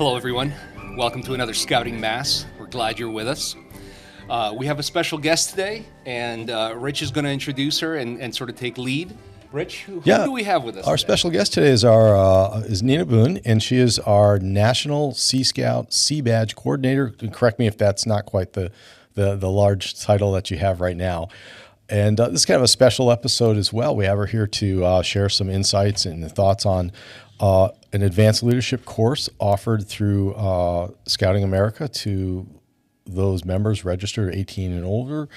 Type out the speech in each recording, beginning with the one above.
Hello, everyone. Welcome to another Scouting Mass. We're glad you're with us. We have a special guest today, and Rich is going to introduce her and sort of take lead. Rich, who do we have with us Our today? special guest today is Nina Boone, and she is our National Sea Scout Sea Badge Coordinator. Correct me if that's not quite the large title that you have right now. And this is kind of a special episode as well. We have her here to share some insights and thoughts on an advanced leadership course offered through Scouting America to those members registered 18 and older,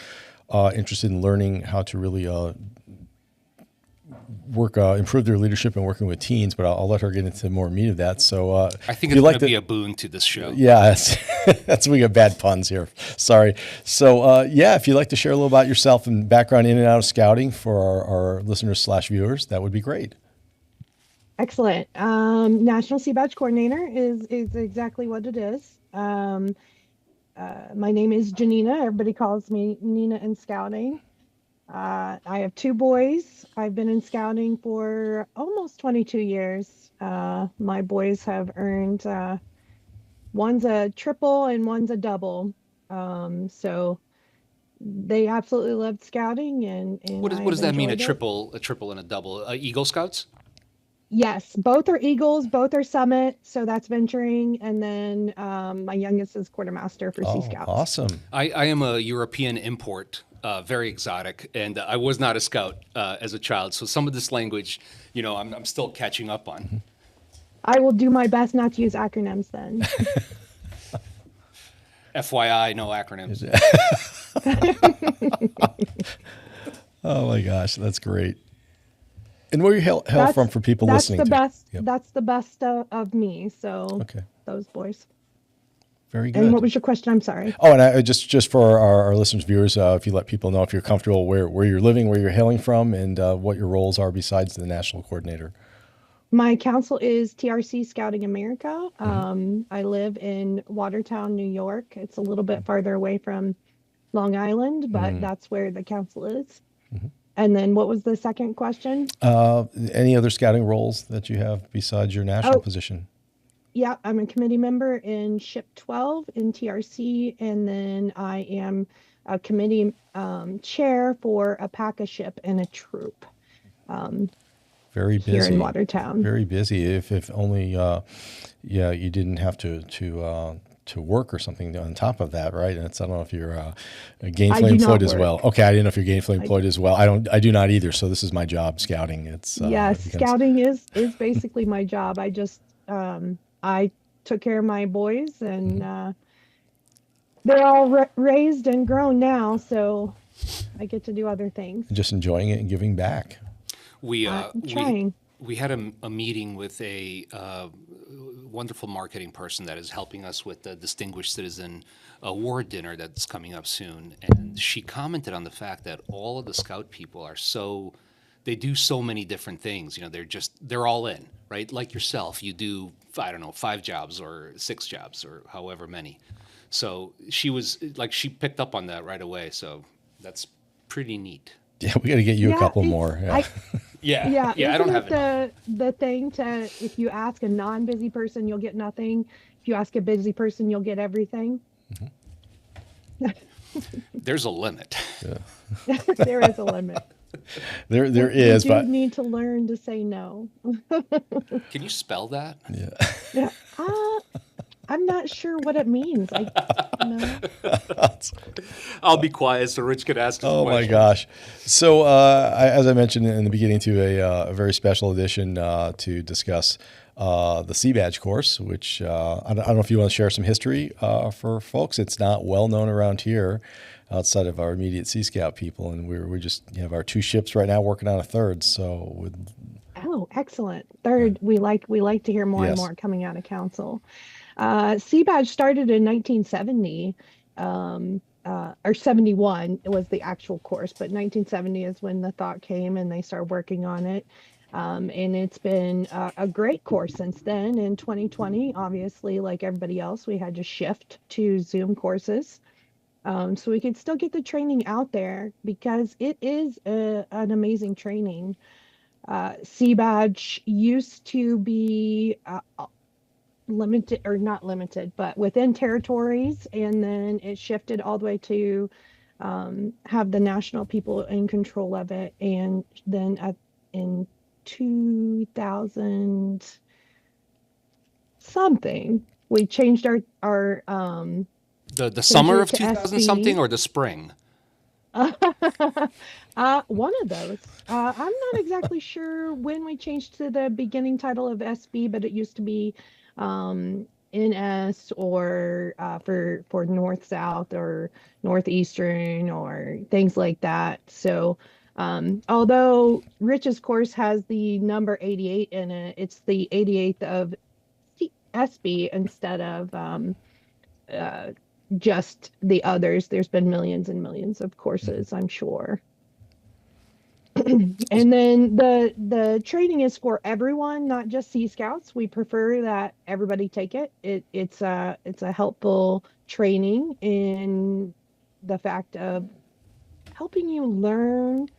interested in learning how to really improve their leadership and working with teens, but I'll let her get into more meat of that. So I think it's going to be a boon to this show. Yeah, that's we got bad puns here. Sorry. So if you'd like to share a little about yourself and background in and out of scouting for our listeners / viewers, that would be great. Excellent. National Sea Badge Coordinator is exactly what it is. My name is Janina. Everybody calls me Nina in scouting. I have 2 boys. I've been in scouting for almost 22 years. My boys have earned, one's a triple and one's a double. So they absolutely loved scouting. And what does that mean? A it. triple and a double? Eagle Scouts? Yes, both are Eagles, both are Summit, so that's venturing, and then my youngest is quartermaster for Sea Scouts. Awesome! I am a European import, very exotic, and I was not a scout as a child, so some of this language, I'm still catching up on. I will do my best not to use acronyms then. FYI, no acronyms. Oh my gosh, that's great. And where you hail from for people listening? That's the best of me. So those boys. Very good. And what was your question? I'm sorry. Oh, and I just for our listeners, viewers, if you let people know if you're comfortable where you're living, where you're hailing from, and what your roles are besides the national coordinator. My council is TRC Scouting America. I live in Watertown, New York. It's a little bit farther away from Long Island, but that's where the council is. Mm-hmm. And then what was the second question? Any other scouting roles that you have besides your national position? Yeah, I'm a committee member in SHIP 12 in TRC, and then I am a committee chair for a PACA ship and a troop. Very busy here in Watertown. Very busy. If only, you didn't have to work or something on top of that, right? And I don't know if you're gainfully employed as well. Okay, I didn't know if you're gainfully employed as well. I do not either. So this is my job, scouting. It's scouting is basically my job. I just I took care of my boys, and they're all raised and grown now, so I get to do other things. Just enjoying it and giving back. We trying. We had a meeting with a wonderful marketing person that is helping us with the Distinguished Citizen Award dinner that's coming up soon. And she commented on the fact that all of the Scout people they do so many different things. They're all in, right? Like yourself, you do, 5 jobs or 6 jobs or however many. So she picked up on that right away. So that's pretty neat. Yeah, we got to get you a couple more. Yeah. I don't have the thing to, if you ask a non-busy person, you'll get nothing. If you ask a busy person, you'll get everything. Mm-hmm. There's a limit. Yeah. There is a limit. There is, but you need to learn to say no. Can you spell that? Yeah. I'm not sure what it means. I'll be quiet so Rich could ask. Oh my gosh! So as I mentioned in the beginning, to a very special edition to discuss the Sea Badge course, which I don't know if you want to share some history for folks. It's not well known around here outside of our immediate Sea Scout people, and we just have our 2 ships right now working on a 3rd. So excellent. 3rd, we like to hear more and more coming out of council. Sea Badge started in 1970, or 71. It was the actual course, but 1970 is when the thought came and they started working on it. And it's been a great course since then. In 2020, obviously, like everybody else, we had to shift to Zoom courses. So we could still get the training out there because it is an amazing training. Sea Badge used to be limited, or not limited, but within territories, and then it shifted all the way to have the national people in control of it. And then in 2000 something, we changed our The changed summer it of to 2000 something SB. or the spring? One of those. I'm not exactly sure when we changed to the beginning title of SB, but it used to be NS, or for North South or Northeastern or things like that. So although Rich's course has the number 88 in it, it's the 88th of SB instead of uh, just the others. There's been millions and millions of Mhm. courses, I'm sure. And then the training is for everyone, not just Sea Scouts. We prefer that everybody take it. It's a helpful training in the fact of helping you learn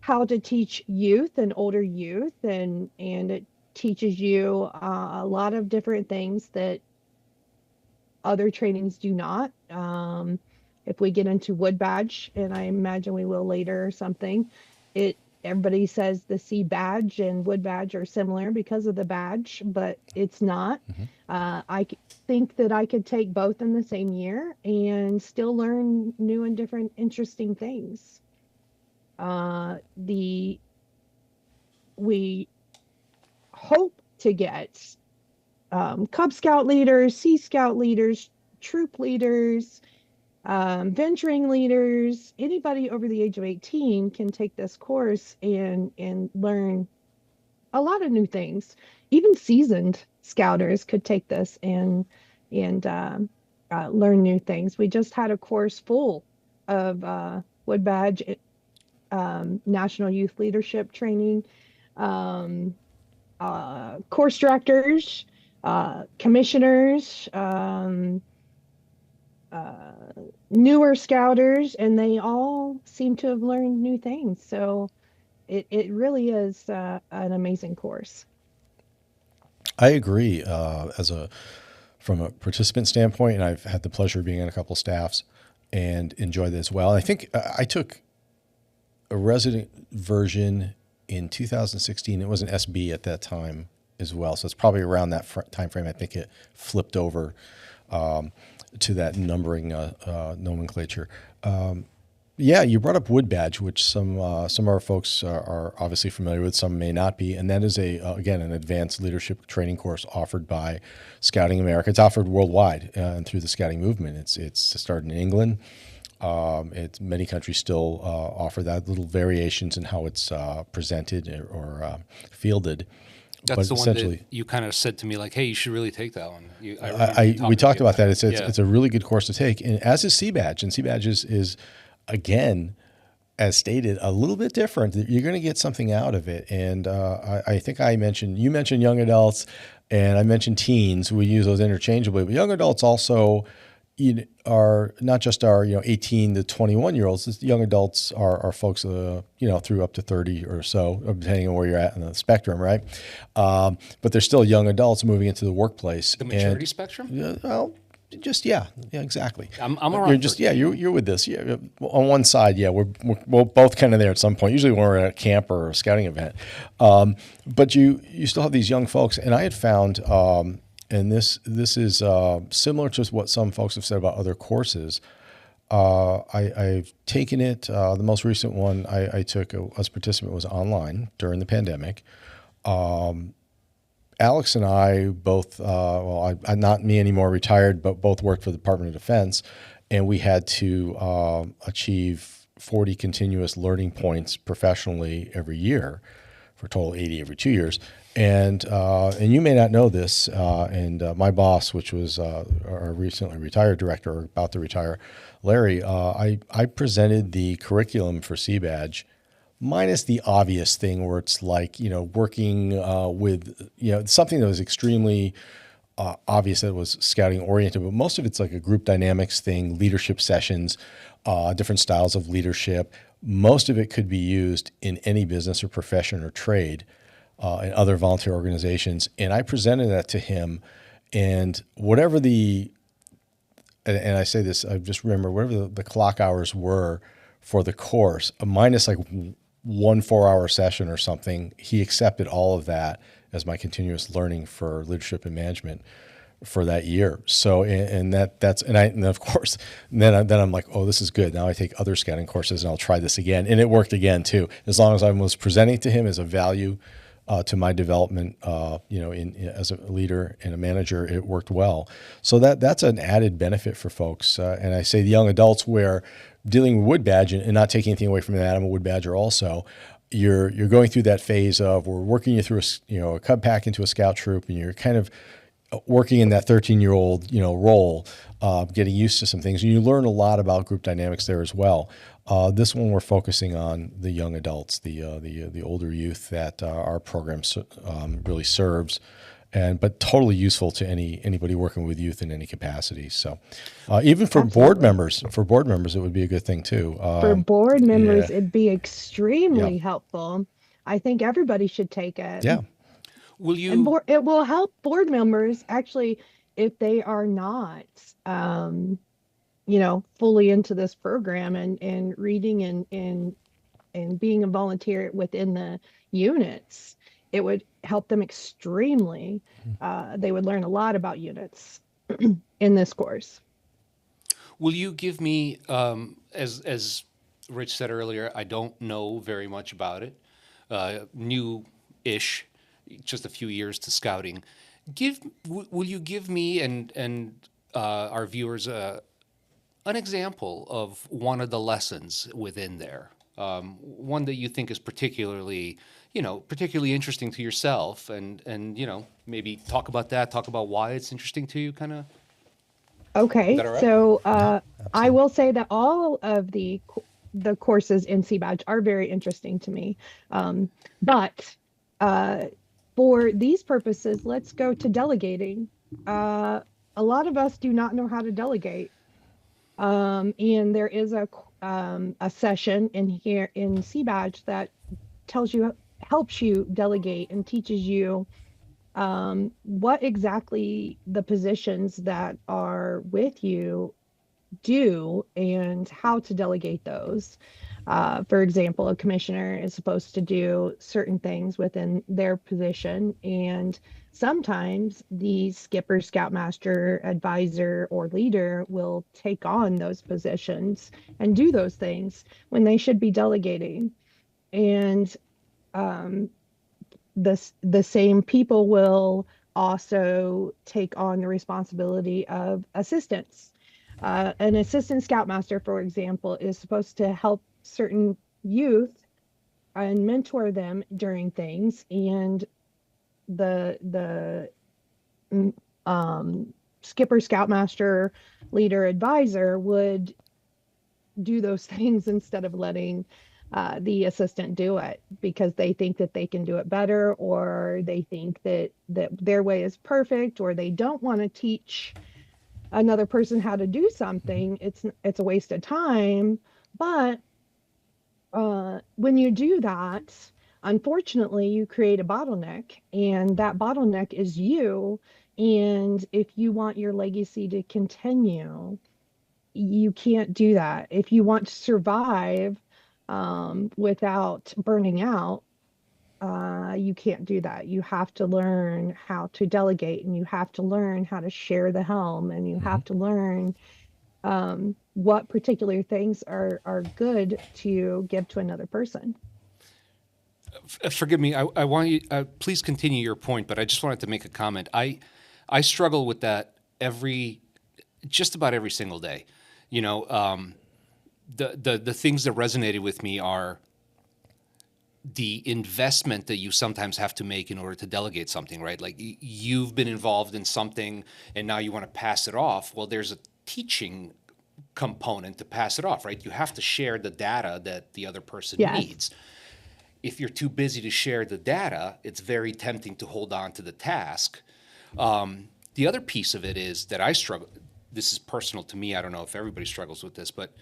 how to teach youth and older youth, and it teaches you a lot of different things that other trainings do not. If we get into wood badge, and I imagine we will later or something, it everybody says the sea badge and wood badge are similar because of the badge, but it's not. Mhm. Think that I could take both in the same year and still learn new and different interesting things. The We hope to get Cub Scout leaders, Sea Scout leaders, troop leaders, venturing leaders. Anybody over the age of 18 can take this course and learn a lot of new things. Even seasoned scouters could take this and learn new things. We just had a course full of Wood Badge, National Youth Leadership Training, um, course directors, commissioners, uh, newer scouters, and they all seem to have learned new things. So it really is an amazing course. I agree. As a From a participant standpoint, and I've had the pleasure of being on a couple staffs and enjoyed it as well. I think I took a resident version in 2016. It was an SB at that time as well, so it's probably around that time frame. I think it flipped over to that numbering nomenclature. Yeah, you brought up Wood Badge, which some of our folks are obviously familiar with, some may not be, and that is again an advanced leadership training course offered by Scouting America. It's offered worldwide and through the Scouting movement. It's started in England. Many countries still offer that, little variations in how it's presented or fielded. That's But the one that essentially, you kind of said to me, like, hey, you should really take that one. I remember you we talking to me talked about that. It's it. Yeah. it's a really good course to take, and as is Sea Badge, and Sea Badge is again, as stated, a little bit different. You're going to get something out of it, and I think you mentioned young adults, and I mentioned teens. We use those interchangeably, but young adults also are not just our 18 to 21-year-olds. Young adults are folks through up to 30 or so, depending on where you're at in the spectrum, right? But they're still young adults moving into the workplace. The maturity spectrum? Well, just yeah, exactly. I'm around You're just 13. you're with this. Yeah, on one side, yeah, we're both kind of there at some point. Usually when we're at a camp or a scouting event, but you still have these young folks, and I had found, and this is similar to what some folks have said about other courses. I've taken it. The most recent one I took as a participant was online during the pandemic. Alex and I both, I'm not me anymore, retired, but both worked for the Department of Defense, and we had to achieve 40 continuous learning points professionally every year, for a total of 80 every 2 years. And you may not know this, and my boss, which was our recently retired director, or about to retire, Larry, I presented the curriculum for Sea Badge, minus the obvious thing where it's like, working with, something that was extremely obvious that was scouting oriented, but most of it's like a group dynamics thing, leadership sessions, different styles of leadership. Most of it could be used in any business or profession or trade. and other volunteer organizations. And I presented that to him, and whatever and I say this, I just remember whatever the clock hours were for the course, minus like 1 4-hour session or something, he accepted all of that as my continuous learning for leadership and management for that year. So, and of course, then I'm like, oh, this is good. Now I take other scouting courses and I'll try this again. And it worked again too. As long as I was presenting to him as a value to my development, as a leader and a manager, it worked well. So that's an added benefit for folks. And I say the young adults, where dealing with wood badge and not taking anything away from that, I'm a wood badger also. You're going through that phase of, we're working you through a cub pack into a scout troop, and you're kind of working in that 13-year-old role, getting used to some things. And you learn a lot about group dynamics there as well. This one, we're focusing on the young adults, the older youth that our program really serves, but totally useful to anybody working with youth in any capacity. So even for board members, it would be a good thing too. For board members, it'd be extremely helpful. I think everybody should take it. Yeah. It will help board members actually, if they are not, fully into this program and reading and being a volunteer within the units. It would help them extremely. They would learn a lot about units in this course. Will you give me, as Rich said earlier, I don't know very much about it, new-ish, just a few years to scouting. Will you give me and our viewers an example of one of the lessons within there? One that you think is particularly interesting to yourself, and maybe talk about that, talk about why it's interesting to you, kind of. Okay, Right? So I will say that all of the courses in CBadge are very interesting to me, but for these purposes, let's go to delegating. A lot of us do not know how to delegate, and there is a session in here in CBadge that helps you delegate and teaches you what exactly the positions that are with you do and how to delegate those. For example, a commissioner is supposed to do certain things within their position, and sometimes the skipper, scoutmaster, advisor, or leader will take on those positions and do those things when they should be delegating. And the same people will also take on the responsibility of assistants. An assistant scoutmaster, for example, is supposed to help certain youth and mentor them during things, and the skipper, scoutmaster, leader, advisor would do those things instead of letting the assistant do it, because they think that they can do it better, or they think that their way is perfect, or they don't want to teach another person how to do something. It's a waste of time. But when you do that, unfortunately, you create a bottleneck, and that bottleneck is you. And if you want your legacy to continue, you can't do that. If you want to survive without burning out, you can't do that. You have to learn how to delegate, and you have to learn how to share the helm, and you have to learn what particular things are good to give to another person. Forgive me. I want you. Please continue your point, but I just wanted to make a comment. I struggle with that just about every single day. The things that resonated with me are the investment that you sometimes have to make in order to delegate something, right? Like you've been involved in something and now you want to pass it off. Well, there's a teaching component to pass it off, right? You have to share the data that the other person needs. If you're too busy to share the data, it's very tempting to hold on to the task. The other piece of it is that I struggle. This is personal to me. I don't know if everybody struggles with this, but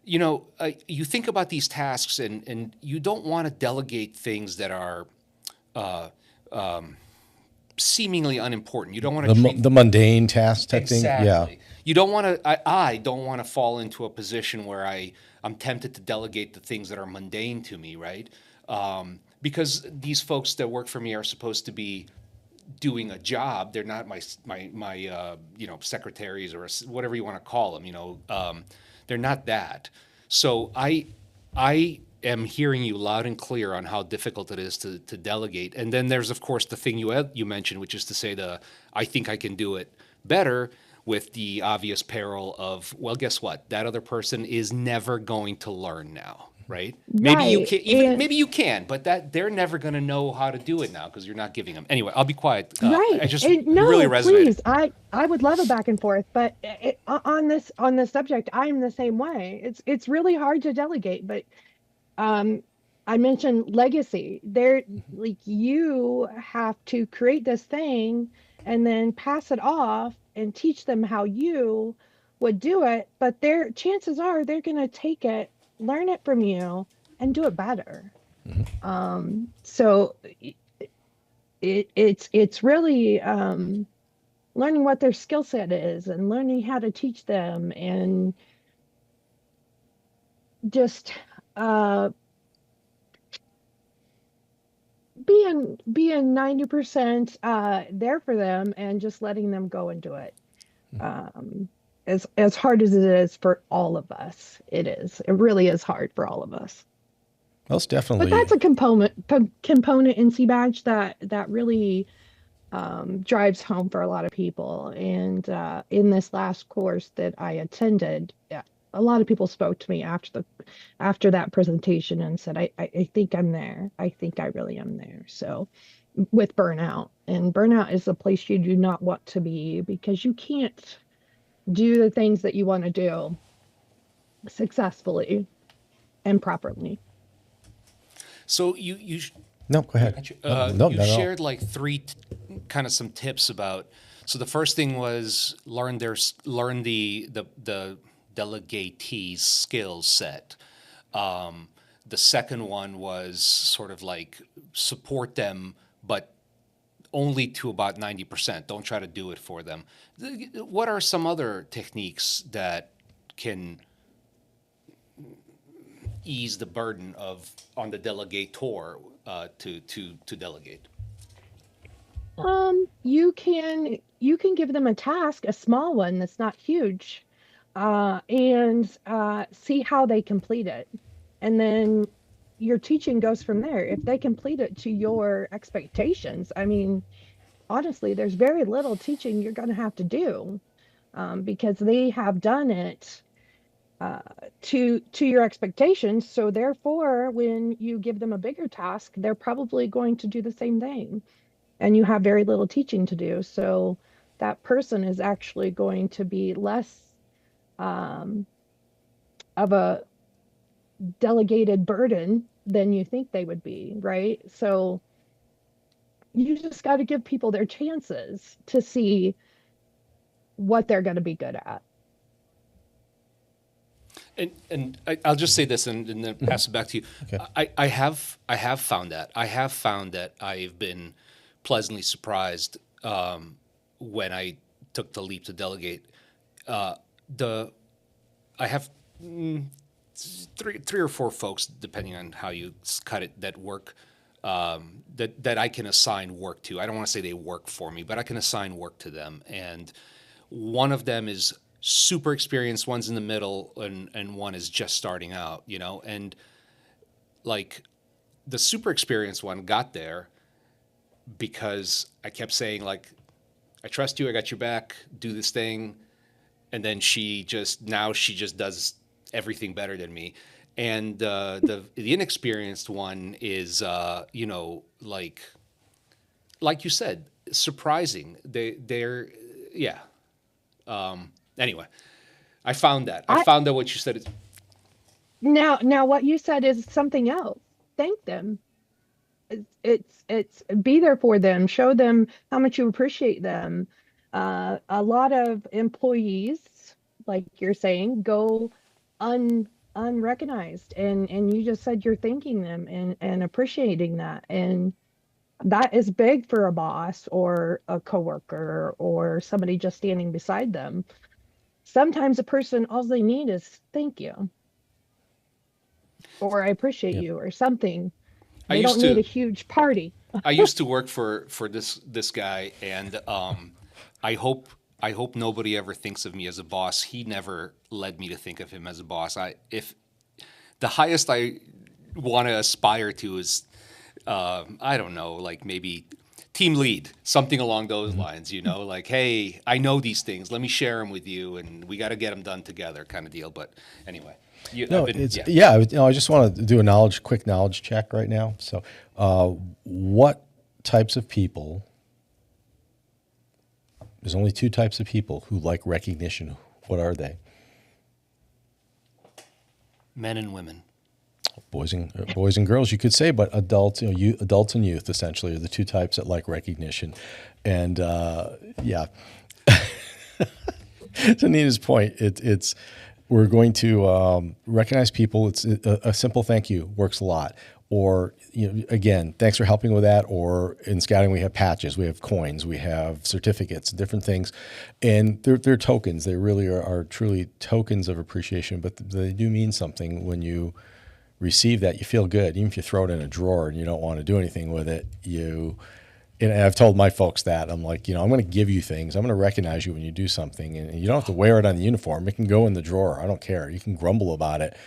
you think about these tasks, and you don't want to delegate things that are seemingly unimportant. You don't want to treat The mundane task type thing. Yeah. exactly. You don't want to. I don't want to fall into a position where I'm tempted to delegate the things that are mundane to me, right? Because these folks that work for me are supposed to be doing a job. They're not my secretaries or whatever you want to call them. They're not that. So I am hearing you loud and clear on how difficult it is to delegate. And then there's of course the thing you mentioned, which is to say I think I can do it better, with the obvious peril of, well, guess what? That other person is never going to learn now, right? Maybe you Right. can, even And maybe you can, but that they're never going to know how to do it now because you're not giving them. Anyway, I'll be quiet. right. I just And really no, resonated. please. I would love a back and forth, but on this subject, I'm the same way. It's really hard to delegate, but um I mentioned legacy. There, like, you have to create this thing and then pass it off and teach them how you would do it, but their chances are they're going to take it, learn it from you, and do it better. So it's really learning what their skill set is and learning how to teach them, and just uh being 90% there for them and just letting them go and do it. Um, as hard as it is for all of us, it really is hard for all of us. Most But definitely. that's a component in CBadge that really drives home for a lot of people. And in this last course that I attended, yeah, a lot of people spoke to me after that presentation and said, I think I'm there. I think I really am there. So with burnout, and burnout is a place you do not want to be, because you can't do the things that you want to do successfully and properly. So you No, go ahead. No, no, you not at all. shared like kind of some tips about. So the first thing was learn the delegatee's skill set. The second one was sort of like support them, but only to about 90%. Don't try to do it for them. What are some other techniques that can ease the burden of on the delegator to delegate? You can give them a task, a small one that's not huge, and see how they complete it. And then your teaching goes from there. If they complete it to your expectations, I mean, honestly, there's very little teaching you're going to have to do, because they have done it uh, to your expectations. So therefore, when you give them a bigger task, they're probably going to do the same thing, and you have very little teaching to do. So that person is actually going to be less um, of a delegated burden than you think they would be, right? So you just got to give people their chances to see what they're going to be good at. I'll just say this and then pass it back to you. Okay. I have found that I've been pleasantly surprised when I took the leap to delegate. The I have three or four folks, depending on how you cut it, that work that I can assign work to. I don't want to say they work for me, but I can assign work to them. And one of them is super experienced, one's in the middle, and one is just starting out, and like the super experienced one got there because I kept saying, like, I trust you, I got your back, do this thing. And then she just does everything better than me. And the inexperienced one is like you said, surprising. They're yeah. Anyway, I I found that what you said is now what you said is something else. Thank them. It's be there for them, show them how much you appreciate them. A lot of employees, like you're saying, go un unrecognized, and you just said you're thanking them and appreciating that. And That is big for a boss or a coworker or somebody just standing beside them. Sometimes a person, all they need is thank you or I appreciate Yeah. you or something. I They don't used need a to huge party. I used to work for this guy, and I hope I hope nobody ever thinks of me as a boss. He never led me to think of him as a boss. I if the highest I want to aspire to is I don't know, like maybe team lead, something along those lines. You know, like hey, I know these things. Let me share them with you, and we got to get them done together, kind of deal. But anyway, No, I've been, it's yeah. yeah. I just want to do a quick knowledge check right now. So, what types of people? There's only two types of people who like recognition. What are they? Men and women. Boys and girls, you could say, but adults, adults and youth essentially are the two types that like recognition. And yeah, to Nina's point, it's we're going to recognize people. It's a simple thank you works a lot. Or again, thanks for helping with that. Or in scouting, we have patches, we have coins, we have certificates, different things, and they're tokens. They really are truly tokens of appreciation, but they do mean something when you receive that. You feel good, even if you throw it in a drawer and you don't want to do anything with it. And I've told my folks that I'm like, I'm going to give you things. I'm going to recognize you when you do something, and you don't have to wear it on the uniform. It can go in the drawer. I don't care. You can grumble about it.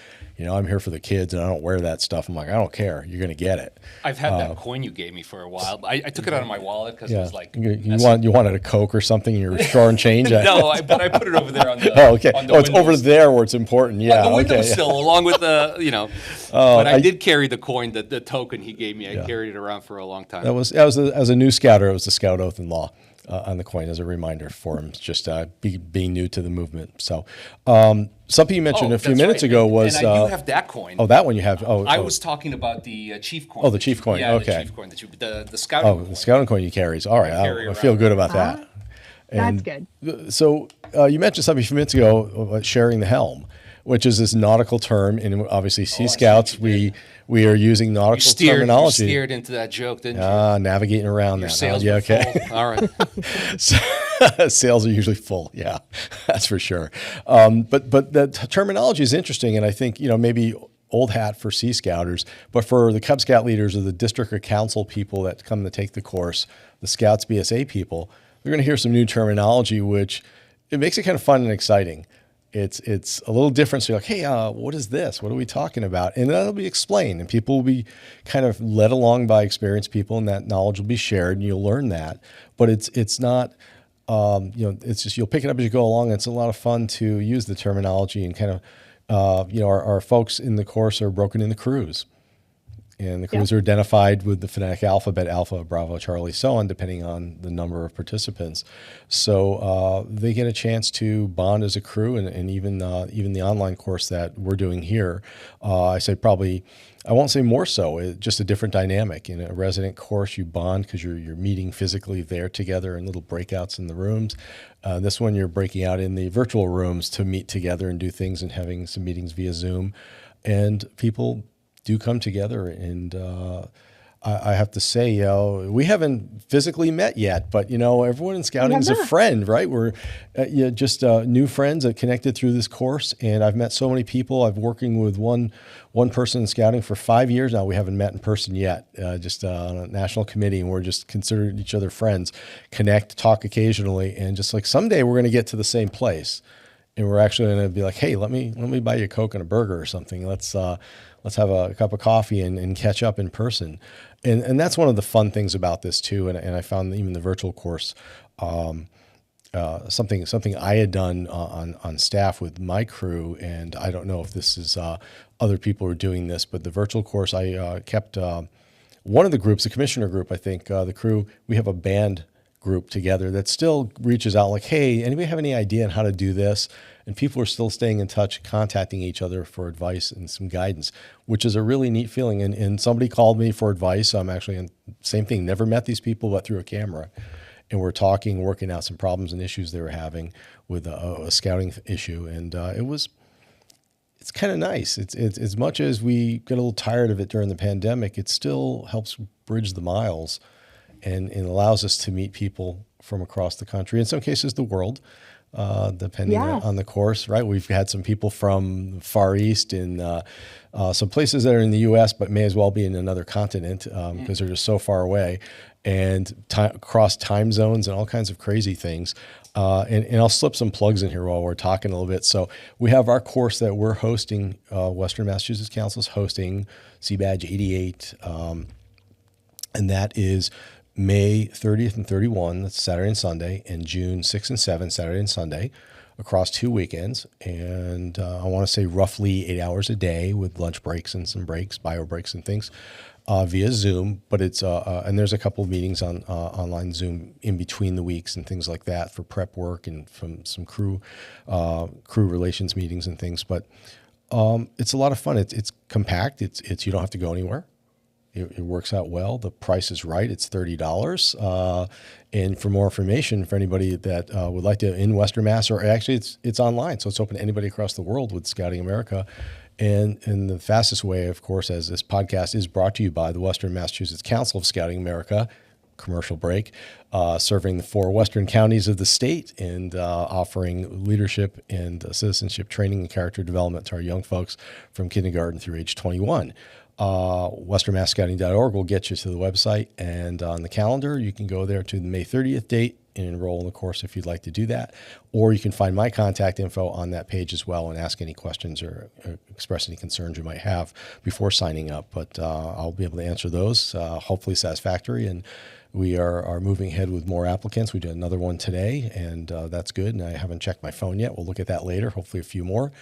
I'm here for the kids, and I don't wear that stuff. I'm like, I don't care. You're going to get it. I've had that coin you gave me for a while. I took it out of my wallet because it Yeah. was like You wanted a Coke or something, and you're drawing change. but I put it over there on the Oh, okay. on the It's over windows- there where it's important. Yeah. on the Okay. windowsill along with the but I did carry the coin, the token he gave me. I carried it around for a long time. That was as a new scouter. It was the Scout Oath and Law on the coin as a reminder for him, just being new to the movement. So something you mentioned a few that's minutes right. ago And was I do have that coin. that one you have. I was talking about the chief coin. Oh, the chief coin. Yeah, Okay. the chief coin that the scouting coin. the scouting coin you carries. All right, carry I feel around. good about that. That's good. So you mentioned something a few minutes ago about sharing the helm, which is this nautical term, and obviously Sea see Scouts what you we are using You nautical steered terminology. into that joke, didn't you? Navigating around Your that. sails Yeah, were okay. full. All right. Sales are usually full. Yeah, that's for sure. But the terminology is interesting, and I think maybe old hat for Sea Scouters, but for the Cub Scout leaders or the district or council people that come to take the course, the Scouts BSA people, they're going to hear some new terminology, which it makes it kind of fun and exciting. It's a little different. So you're like, hey, what is this? What are we talking about? And that'll be explained, and people will be kind of led along by experienced people, and that knowledge will be shared, and you'll learn that. But it's not, it's just you'll pick it up as you go along. And it's a lot of fun to use the terminology and kind of, our folks in the course are broken into crews. And the crews are identified with the phonetic alphabet, Alpha, Bravo, Charlie, so on, depending on the number of participants. So they get a chance to bond as a crew, and even the online course that we're doing here, I say probably, I won't say more so, just a different dynamic. In a resident course, you bond because you're meeting physically there together in little breakouts in the rooms. This one, you're breaking out in the virtual rooms to meet together and do things and having some meetings via Zoom. And people do come together, and I have to say, we haven't physically met yet, but everyone in scouting is a friend, right? We're just new friends that connected through this course, and I've met so many people. I've working with one person in scouting for 5 years now. We haven't met in person yet, just on a national committee, and we're just considered each other friends, connect, talk occasionally, and just like someday we're going to get to the same place. And we're actually going to be like, hey, let me buy you a Coke and a burger or something. Let's have a cup of coffee and catch up in person. And that's one of the fun things about this too. And I found even the virtual course, something I had done on staff with my crew. And I don't know if this is other people are doing this, but the virtual course, I kept one of the groups, the commissioner group, I think, the crew, we have a band group together that still reaches out like, hey, anybody have any idea on how to do this? And people are still staying in touch, contacting each other for advice and some guidance, which is a really neat feeling. And somebody called me for advice. I'm actually, same thing, never met these people, but through a camera. And we're talking, working out some problems and issues they were having with a scouting issue. And it's kind of nice. It's as much as we get a little tired of it during the pandemic, it still helps bridge the miles and it allows us to meet people from across the country, in some cases the world, depending Yes. on the course, right? We've had some people from the Far East and some places that are in the U.S., but may as well be in another continent because they're just so far away, and across time zones and all kinds of crazy things. And I'll slip some plugs in here while we're talking a little bit. So we have our course that we're hosting, Western Massachusetts Council's hosting, CBadge 88, and that is May 30th and 31, that's Saturday and Sunday, and June 6th and 7th, Saturday and Sunday, across 2 weekends. And I want to say roughly 8 hours a day with lunch breaks and some breaks, bio breaks and things, via Zoom. But it's and there's a couple of meetings on online Zoom in between the weeks and things like that for prep work and from some crew relations meetings and things. But it's a lot of fun. It's compact. It's you don't have to go anywhere. It works out well. The price is right. It's $30. And for more information, for anybody that would like to in Western Mass, or actually it's online, so it's open to anybody across the world with Scouting America. And the fastest way, of course, as this podcast is brought to you by the Western Massachusetts Council of Scouting America, commercial break, serving the 4 western counties of the state and offering leadership and citizenship training and character development to our young folks from kindergarten through age 21. WesternMassScouting.org will get you to the website, and on the calendar, you can go there to the May 30th date and enroll in the course if you'd like to do that. Or you can find my contact info on that page as well and ask any questions or express any concerns you might have before signing up. But I'll be able to answer those, hopefully satisfactory. And we are moving ahead with more applicants. We did another one today, and that's good. And I haven't checked my phone yet. We'll look at that later, hopefully a few more.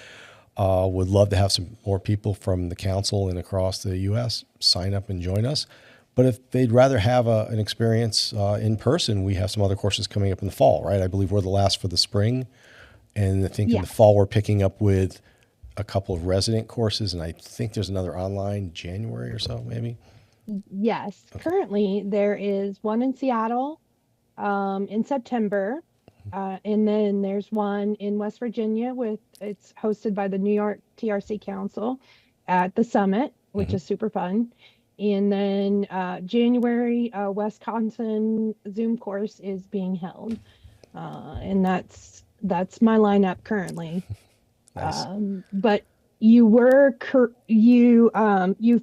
Would love to have some more people from the council and across the U.S. sign up and join us. But if they'd rather have an experience in person, we have some other courses coming up in the fall, right? I believe we're the last for the spring. And I think in the fall, we're picking up with a couple of resident courses. And I think there's another online January or so, maybe. Yes. Okay. Currently, there is one in Seattle in September. And then there's one in West Virginia it's hosted by the New York TRC Council at the Summit, which is super fun. And then January, Wisconsin Zoom course is being held. And that's my lineup currently. Nice. But you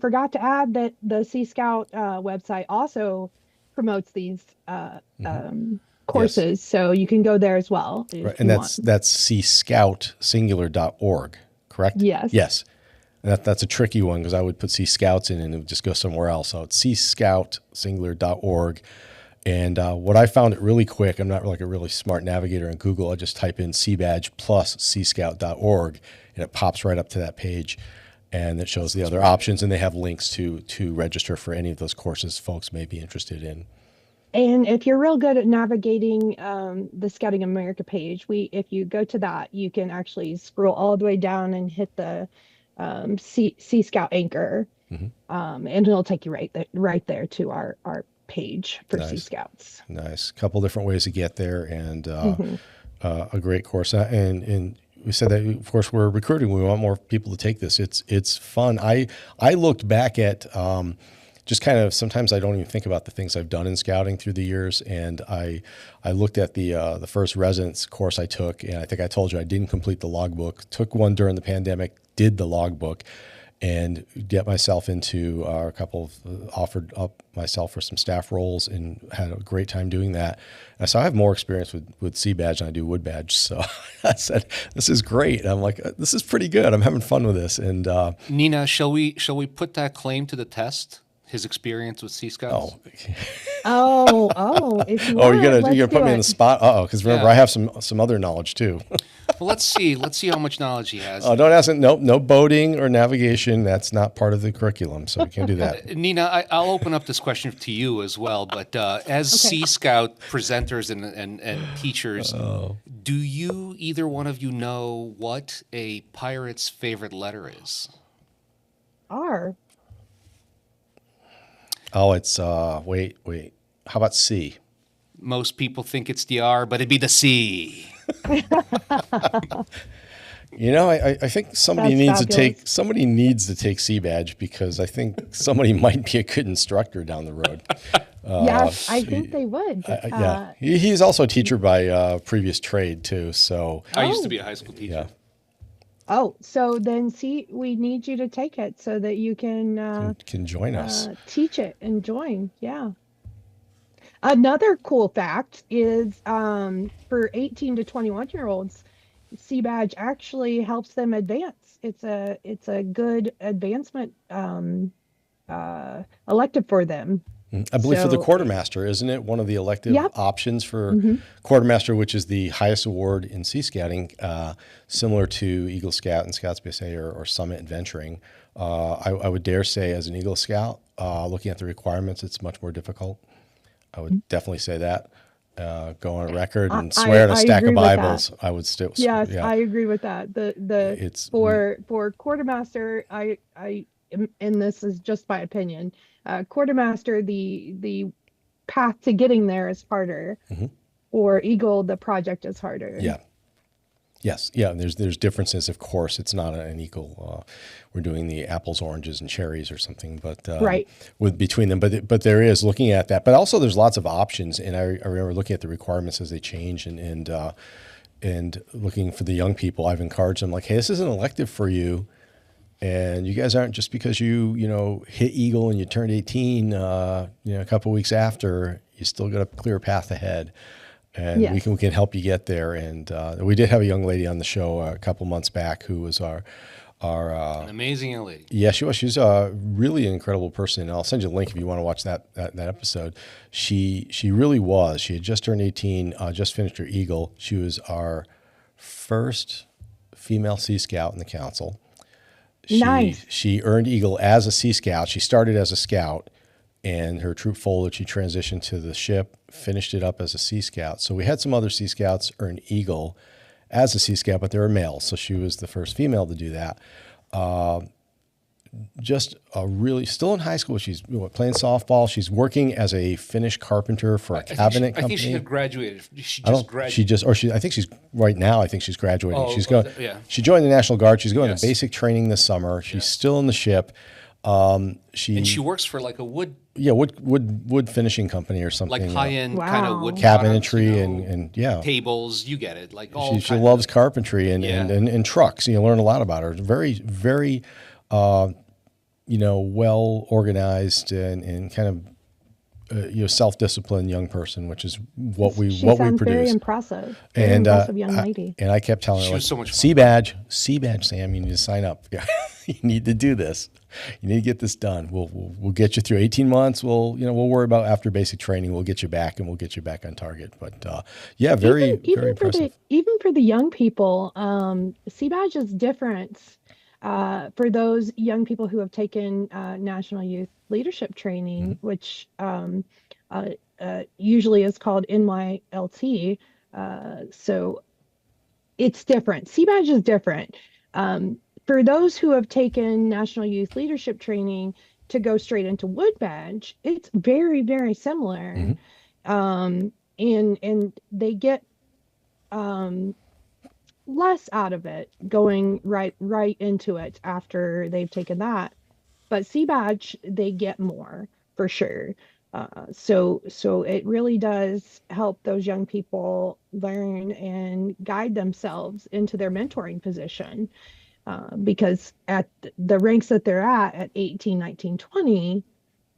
forgot to add that the Sea Scout website also promotes these courses, yes. So you can go there as well. Right. And that's seascoutsingular.org, correct? Yes. Yes. And that's a tricky one because I would put Sea Scouts in and it would just go somewhere else. So it's seascoutsingular.org. And what I found it really quick, I'm not like a really smart navigator in Google. I just type in CBadge plus seascout.org and it pops right up to that page. And it shows the other options, and they have links to register for any of those courses folks may be interested in. And if you're real good at navigating the Scouting America page, if you go to that, you can actually scroll all the way down and hit the Sea Scout anchor, and it'll take you right there to our page for Sea Scouts. Nice. A couple different ways to get there, and a great course. And we said that, of course, we're recruiting. We want more people to take this. It's fun. I looked back at just kind of, sometimes I don't even think about the things I've done in scouting through the years. And I looked at the first residence course I took, and I think I told you I didn't complete the logbook. Took one during the pandemic, did the logbook, and get myself into a couple of, offered up myself for some staff roles and had a great time doing that. And so I have more experience with CBadge than I do Wood Badge. So I said, this is great. And I'm like, this is pretty good. I'm having fun with this. And Nina, shall we put that claim to the test? His experience with Sea Scouts? If you want, you're gonna put me in the spot? Because remember, I have some other knowledge too. Well, let's see how much knowledge he has. Don't ask him. No boating or navigation. That's not part of the curriculum, so we can't do that. Nina, I'll open up this question to you as well. But as Sea Scout presenters and teachers, do you, either one of you, know what a pirate's favorite letter is? R. Oh, it's wait. How about C? Most people think it's the R, but it'd be the C. I think somebody needs to take CBadge because I think somebody might be a good instructor down the road. Yes, I think they would. Yeah, he's also a teacher by previous trade too. So I used to Oh, be a high school teacher. yeah, oh, so then see, we need you to take it so that you can can join us. teach it and join. Yeah. Another cool fact is for 18 to 21-year-olds, CBadge actually helps them advance. It's a good advancement elective for them. I believe for the So, quartermaster, isn't it one of the elective yep. options for Hmm. quartermaster, which is the highest award in Sea Scouting, similar to Eagle Scout and Scouts BSA or Summit Adventuring. I would dare say, as an Eagle Scout, looking at the requirements, it's much more difficult. I would definitely say that. Go on a record and swear at a I stack agree of with that. Bibles. I would still, Yes, yeah. I agree with that. The It's for quartermaster, and this is just my opinion. Quartermaster, the path to getting there is harder. Mhm. For Eagle, the project is harder. Yeah. Yes, yeah. There's differences, of course. It's not an equal. We're doing the apples, oranges, and cherries or something, but Right. with between them. But there is looking at that. But also, there's lots of options, and I remember looking at the requirements as they change, and looking for the young people. I've encouraged them like, hey, this is an elective for you, and you guys aren't just because you hit Eagle and you turned 18. A couple of weeks after, you still got a clear path ahead. And Yes. we can help you get there. And we did have a young lady on the show a couple months back who was our An amazing young lady. yeah, she was. She's a really incredible person. And I'll send you a link if you want to watch that episode. She really was. She had just turned 18, just finished her Eagle. She was our first female Sea Scout in the council. Nice. She earned Eagle as a Sea Scout. She started as a Scout, and her troop folded. She transitioned to the ship, finished it up as a Sea Scout. So we had some other Sea Scouts earn Eagle as a Sea Scout, but they were males. So she was the first female to do that. Just a really, still in high school. She's playing softball. She's working as a Finnish carpenter for a cabinet I company. think she had graduated. She I just don't. graduated. She just, or she. I think she's right now. I think she's graduating. Oh, She's oh, going. yeah. She joined the National Guard. She's going Yes. to basic training this summer. She's Yes. still in the ship. And she works for like a wood, wood finishing company or something. like high end Wow. kind of wood cabinetry products, and yeah. tables. You get it. Like all. She kinds loves of- carpentry and, Yeah. and trucks. You learn a lot about her. Very, very, well organized and kind of self-disciplined young person, which is what we She what we sounds very produce. impressive. Very And impressive young lady. and I kept telling her, She like, was so much fun. C badge, Sam, you need to sign up. You need to do this. You need to get this done. We'll get you through 18 months. We'll worry about after basic training. We'll get you back and we'll get you back on target. But very very impressive. Even for the young people, CBadge is different for those young people who have taken National Youth Leadership Training, which usually is called NYLT. So it's different. CBadge is different. For those who have taken National Youth Leadership Training to go straight into Wood Badge, it's very, very similar. And they get less out of it going right into it after they've taken that. But CBadge, they get more for sure. So it really does help those young people learn and guide themselves into their mentoring position. Because at the ranks that they're at 18, 19, 20,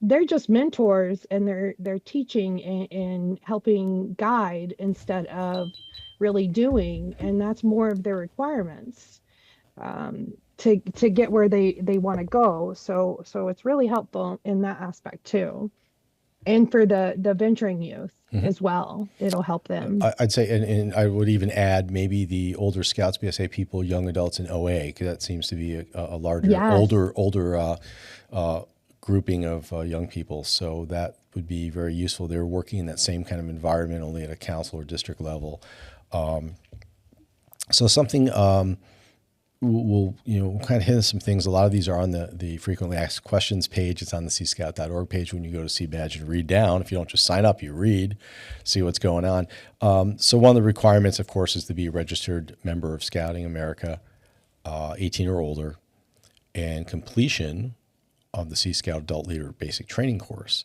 they're just mentors and they're teaching and helping guide instead of really doing, and that's more of their requirements to get where they want to go. So it's really helpful in that aspect too. And for the venturing youth as well, it'll help them. I'd say, and I would even add maybe the older Scouts BSA people, young adults in OA, because that seems to be a larger, Yes. older grouping of young people. So that would be very useful. They're working in that same kind of environment, only at a council or district level. So something we'll kind of hit on some things. A lot of these are on the frequently asked questions page. It's on the cscout.org page when you go to CBadge and read down. If you don't just sign up, you read, see what's going on. So one of the requirements, of course, is to be a registered member of Scouting America, 18 or older, and completion of the Sea Scout Adult Leader Basic Training course.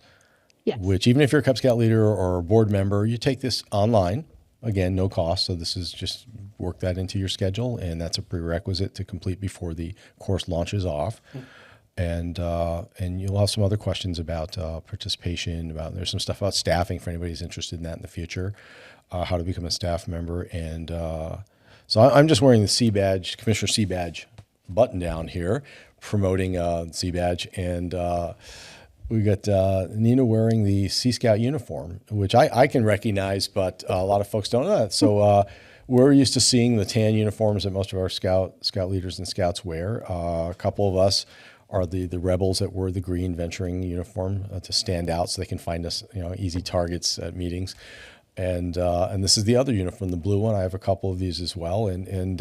Yes. which even if you're a Cub Scout leader or a board member, you take this online. Again, no cost. So this is just work that into your schedule, and that's a prerequisite to complete before the course launches off. And you'll have some other questions about participation. There's some stuff about staffing for anybody's interested in that in the future, how to become a staff member. And so I'm just wearing the C badge, Commissioner C badge button down here, promoting C badge, and we got Nina wearing the Sea Scout uniform, which I can recognize, but a lot of folks don't know that. So we're used to seeing the tan uniforms that most of our scout leaders and scouts wear. A couple of us are the rebels that wear the green venturing uniform to stand out, so they can find us, easy targets at meetings. And this is the other uniform, the blue one. I have a couple of these as well, and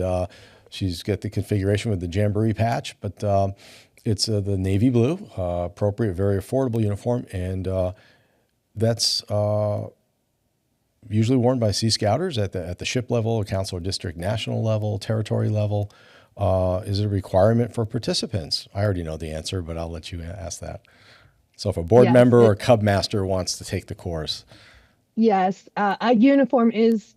she's got the configuration with the Jamboree patch, but it's the navy blue, appropriate, very affordable uniform, and that's usually worn by Sea Scouters at the ship level, council or district, national level, territory level. Is it a requirement for participants? I already know the answer, but I'll let you ask that. So if a board member or Cub Master wants to take the course. Yes, a uniform is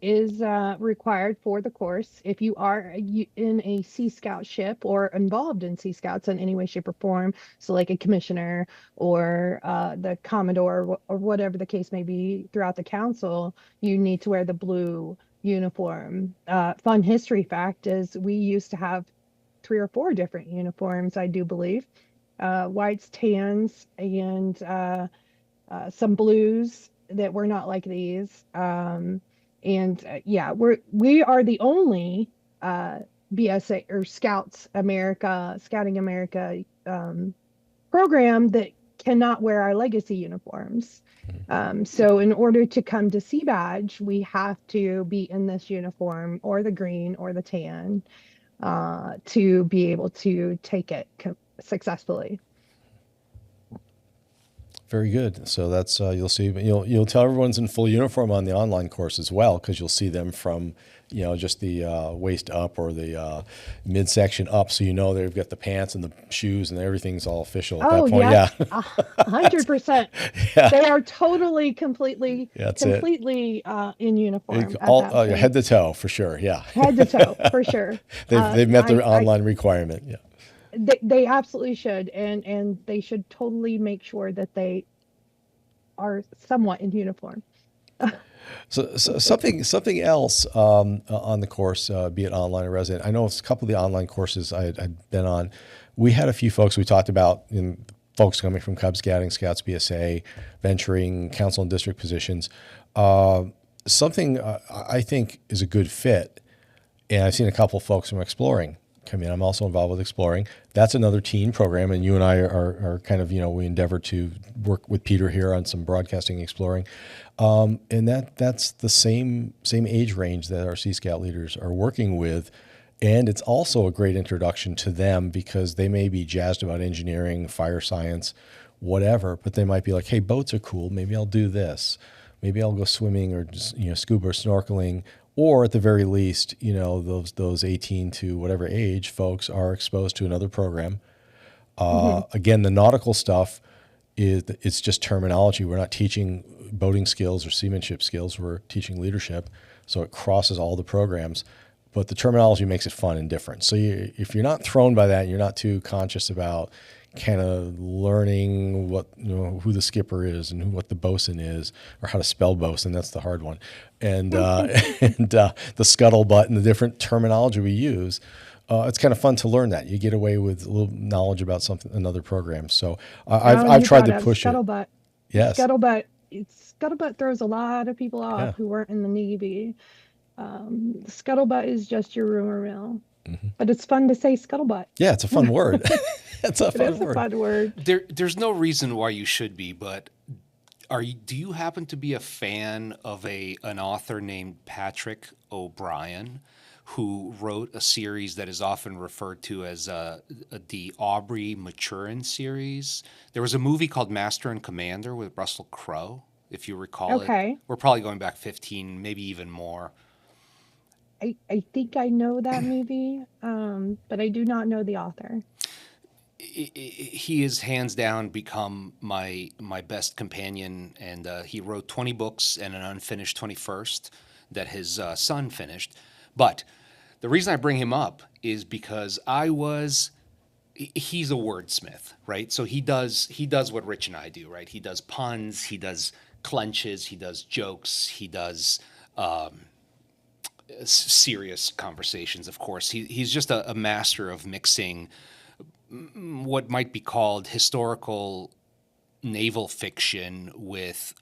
required for the course. If you are in a Sea Scout ship or involved in Sea Scouts in any way, shape, or form, so like a commissioner or the Commodore or whatever the case may be throughout the council, you need to wear the blue uniform. Fun history fact is we used to have 3 or 4 different uniforms, I do believe, whites, tans, and some blues that were not like these. Yeah, we are the only BSA or Scouting America program that cannot wear our legacy uniforms. So in order to come to Sea Badge, we have to be in this uniform or the green or the tan to be able to take it successfusly. Very good. So that's you'll see. You'll tell everyone's in full uniform on the online course as well, because you'll see them from just the waist up or the midsection up, so they've got the pants and the shoes and everything's all official at that point. Yeah, 100%. Yeah. They are totally, completely in uniform. Head to toe for sure. Yeah, head to toe for sure. They've met the online requirement. Yeah. They absolutely should, and they should totally make sure that they are somewhat in uniform. So something else on the course, be it online or resident. I know a couple of the online courses I'd been on. We had a few folks we talked about, folks coming from Cub Scouting, Scouts BSA, venturing, council and district positions. Something I think is a good fit, and I've seen a couple of folks from Exploring come in. I'm also involved with Exploring. That's another teen program, and you and I are kind of, we endeavor to work with Peter here on some broadcasting Exploring. And that's the same age range that our Sea Scout leaders are working with. And it's also a great introduction to them, because they may be jazzed about engineering, fire science, whatever, but they might be like, hey, boats are cool. Maybe I'll do this. Maybe I'll go swimming or just, scuba or snorkeling. Or at the very least, those 18 to whatever age folks are exposed to another program. Again, the nautical stuff it's just terminology. We're not teaching boating skills or seamanship skills. We're teaching leadership. So it crosses all the programs. But the terminology makes it fun and different. So if you're not thrown by that, you're not too conscious about kind of learning what who the skipper is and what the bosun is, or how to spell bosun. That's the hard one, and the scuttlebutt and the different terminology we use. It's kind of fun to learn that. You get away with a little knowledge about another program. So I've tried to push scuttlebutt. It. Yes, scuttlebutt throws a lot of people off who weren't in the Navy. Scuttlebutt is just your rumor mill. But it's fun to say scuttlebutt. Yeah, it's a fun word. It's a fun word. There's no reason why you should be, but do you happen to be a fan of an author named Patrick O'Brien, who wrote a series that is often referred to as the Aubrey Maturin series? There was a movie called Master and Commander with Russell Crowe, if you recall it. We're probably going back 15, maybe even more. I think I know that movie, but I do not know the author. he is hands down become my best companion, and he wrote 20 books and an unfinished 21st that his son finished. But the reason I bring him up is because he's a wordsmith, right? So he does what Rich and I do, right? He does puns, he does clenches, he does jokes, he does serious conversations. Of course, he's just a master of mixing what might be called historical naval fiction with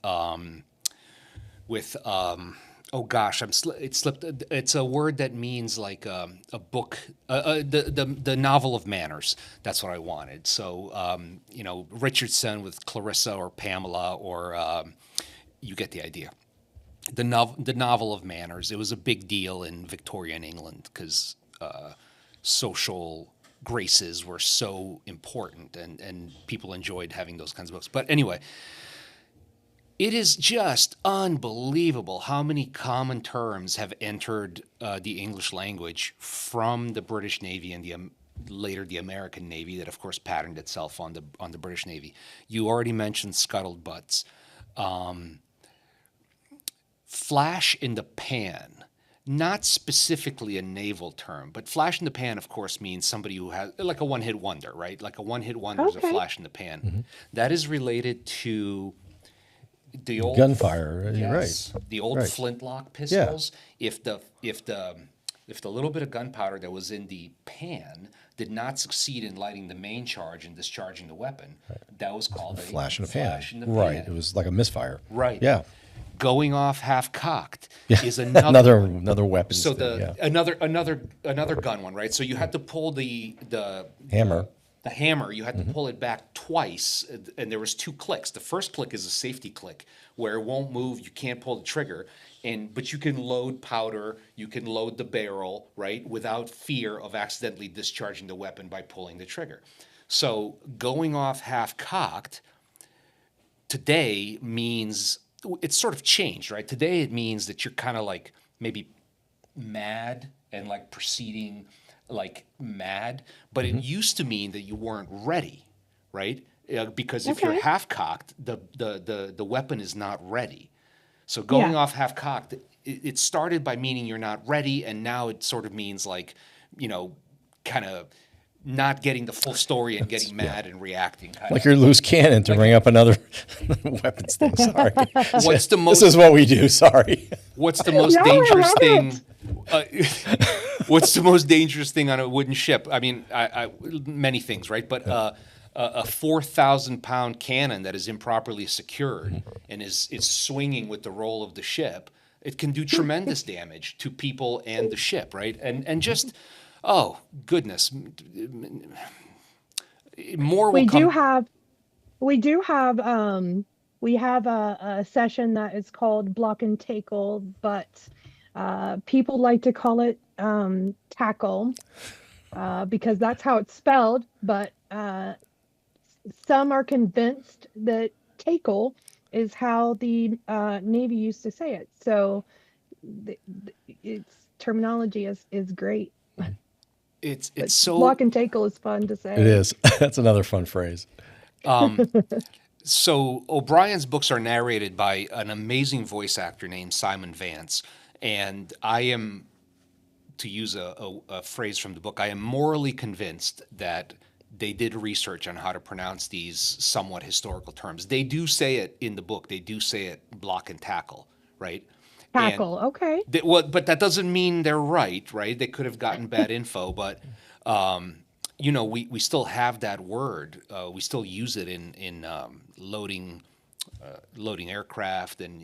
oh gosh, it slipped. It's a word that means like a book, the novel of manners. That's what I wanted. So Richardson with Clarissa or Pamela, or you get the idea. The novel of manners. It was a big deal in Victorian England because social graces were so important, and people enjoyed having those kinds of books. But anyway, it is just unbelievable how many common terms have entered the English language from the British Navy and later the American Navy, that of course patterned itself on the British Navy. You already mentioned scuttled butts. Flash in the pan, not specifically a naval term, but flash in the pan, of course, means somebody who has like a one-hit wonder, right? Like a one-hit wonder is a flash in the pan. Mm-hmm. That is related to the old gunfire. Yes, right. The old flintlock pistols. Yeah. If the little bit of gunpowder that was in the pan did not succeed in lighting the main charge and discharging the weapon, that was called a flash in the pan. Right. It was like a misfire. Right. Yeah. Going off half cocked is another weapon. So another gun one, right? So you had to pull the hammer. The hammer, you had to pull it back twice, and there was 2 clicks. The first click is a safety click where it won't move, you can't pull the trigger, but you can load powder, you can load the barrel, right, without fear of accidentally discharging the weapon by pulling the trigger. So going off half-cocked today means, it's sort of changed, right? Today it means that you're kind of like maybe mad and like proceeding like mad, but it used to mean that you weren't ready, right? Because if you're half cocked, the weapon is not ready. So going off half cocked, it started by meaning you're not ready, and now it sort of means like, kind of not getting the full story and getting mad and reacting. Like you're loose cannon to bring up another weapons thing. Sorry. This is what we do. Sorry. What's the most dangerous thing? What's the most dangerous thing on a wooden ship? I mean, many things, right? But a 4,000-pound cannon that is improperly secured and is swinging with the roll of the ship, it can do tremendous damage to people and the ship, right? And just, oh goodness, more. We have a session that is called Block and Tackle, but people like to call it tackle because that's how it's spelled, but some are convinced that tackle is how the Navy used to say it. So its terminology is great. It's so block and tackle is fun to say. It is. That's another fun phrase. So O'Brien's books are narrated by an amazing voice actor named Simon Vance. And I am, to use a phrase from the book, I am morally convinced that they did research on how to pronounce these somewhat historical terms. They do say it in the book. They do say it block and tackle, right? Tackle, okay. But that doesn't mean they're right? They could have gotten bad info, but we still have that word. We still use it in loading aircraft, and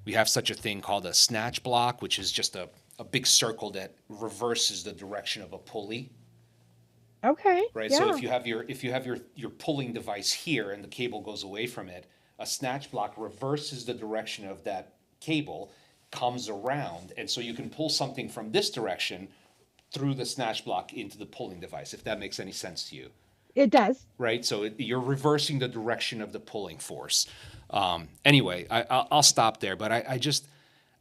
we have such a thing called a snatch block, which is just a big circle that reverses the direction of a pulley. Okay. Right. Yeah. So if you have your pulling device here and the cable goes away from it, a snatch block reverses the direction of that cable, comes around, and so you can pull something from this direction through the snatch block into the pulling device, if that makes any sense to you. It does. Right. So you're reversing the direction of the pulling force. Anyway, I'll stop there, but